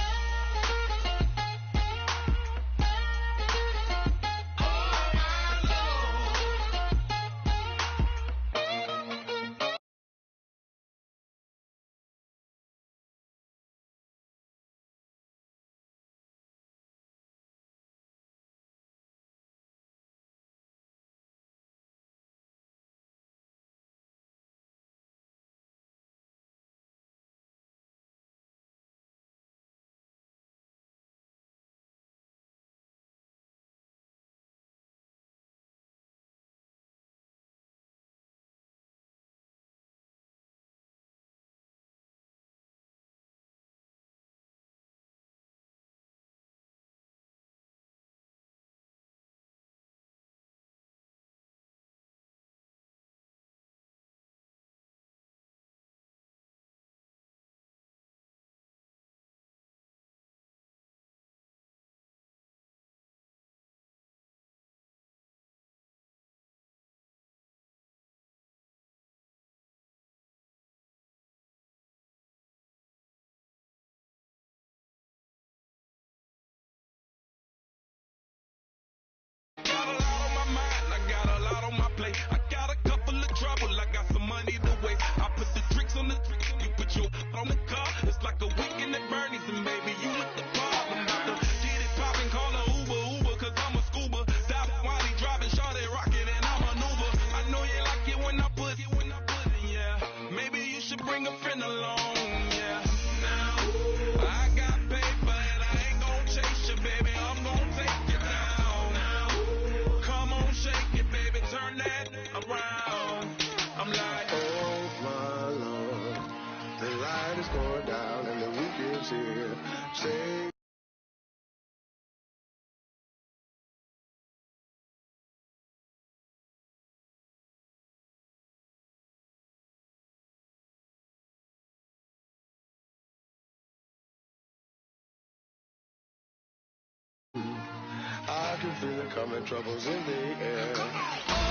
I can feel it coming, troubles in the air.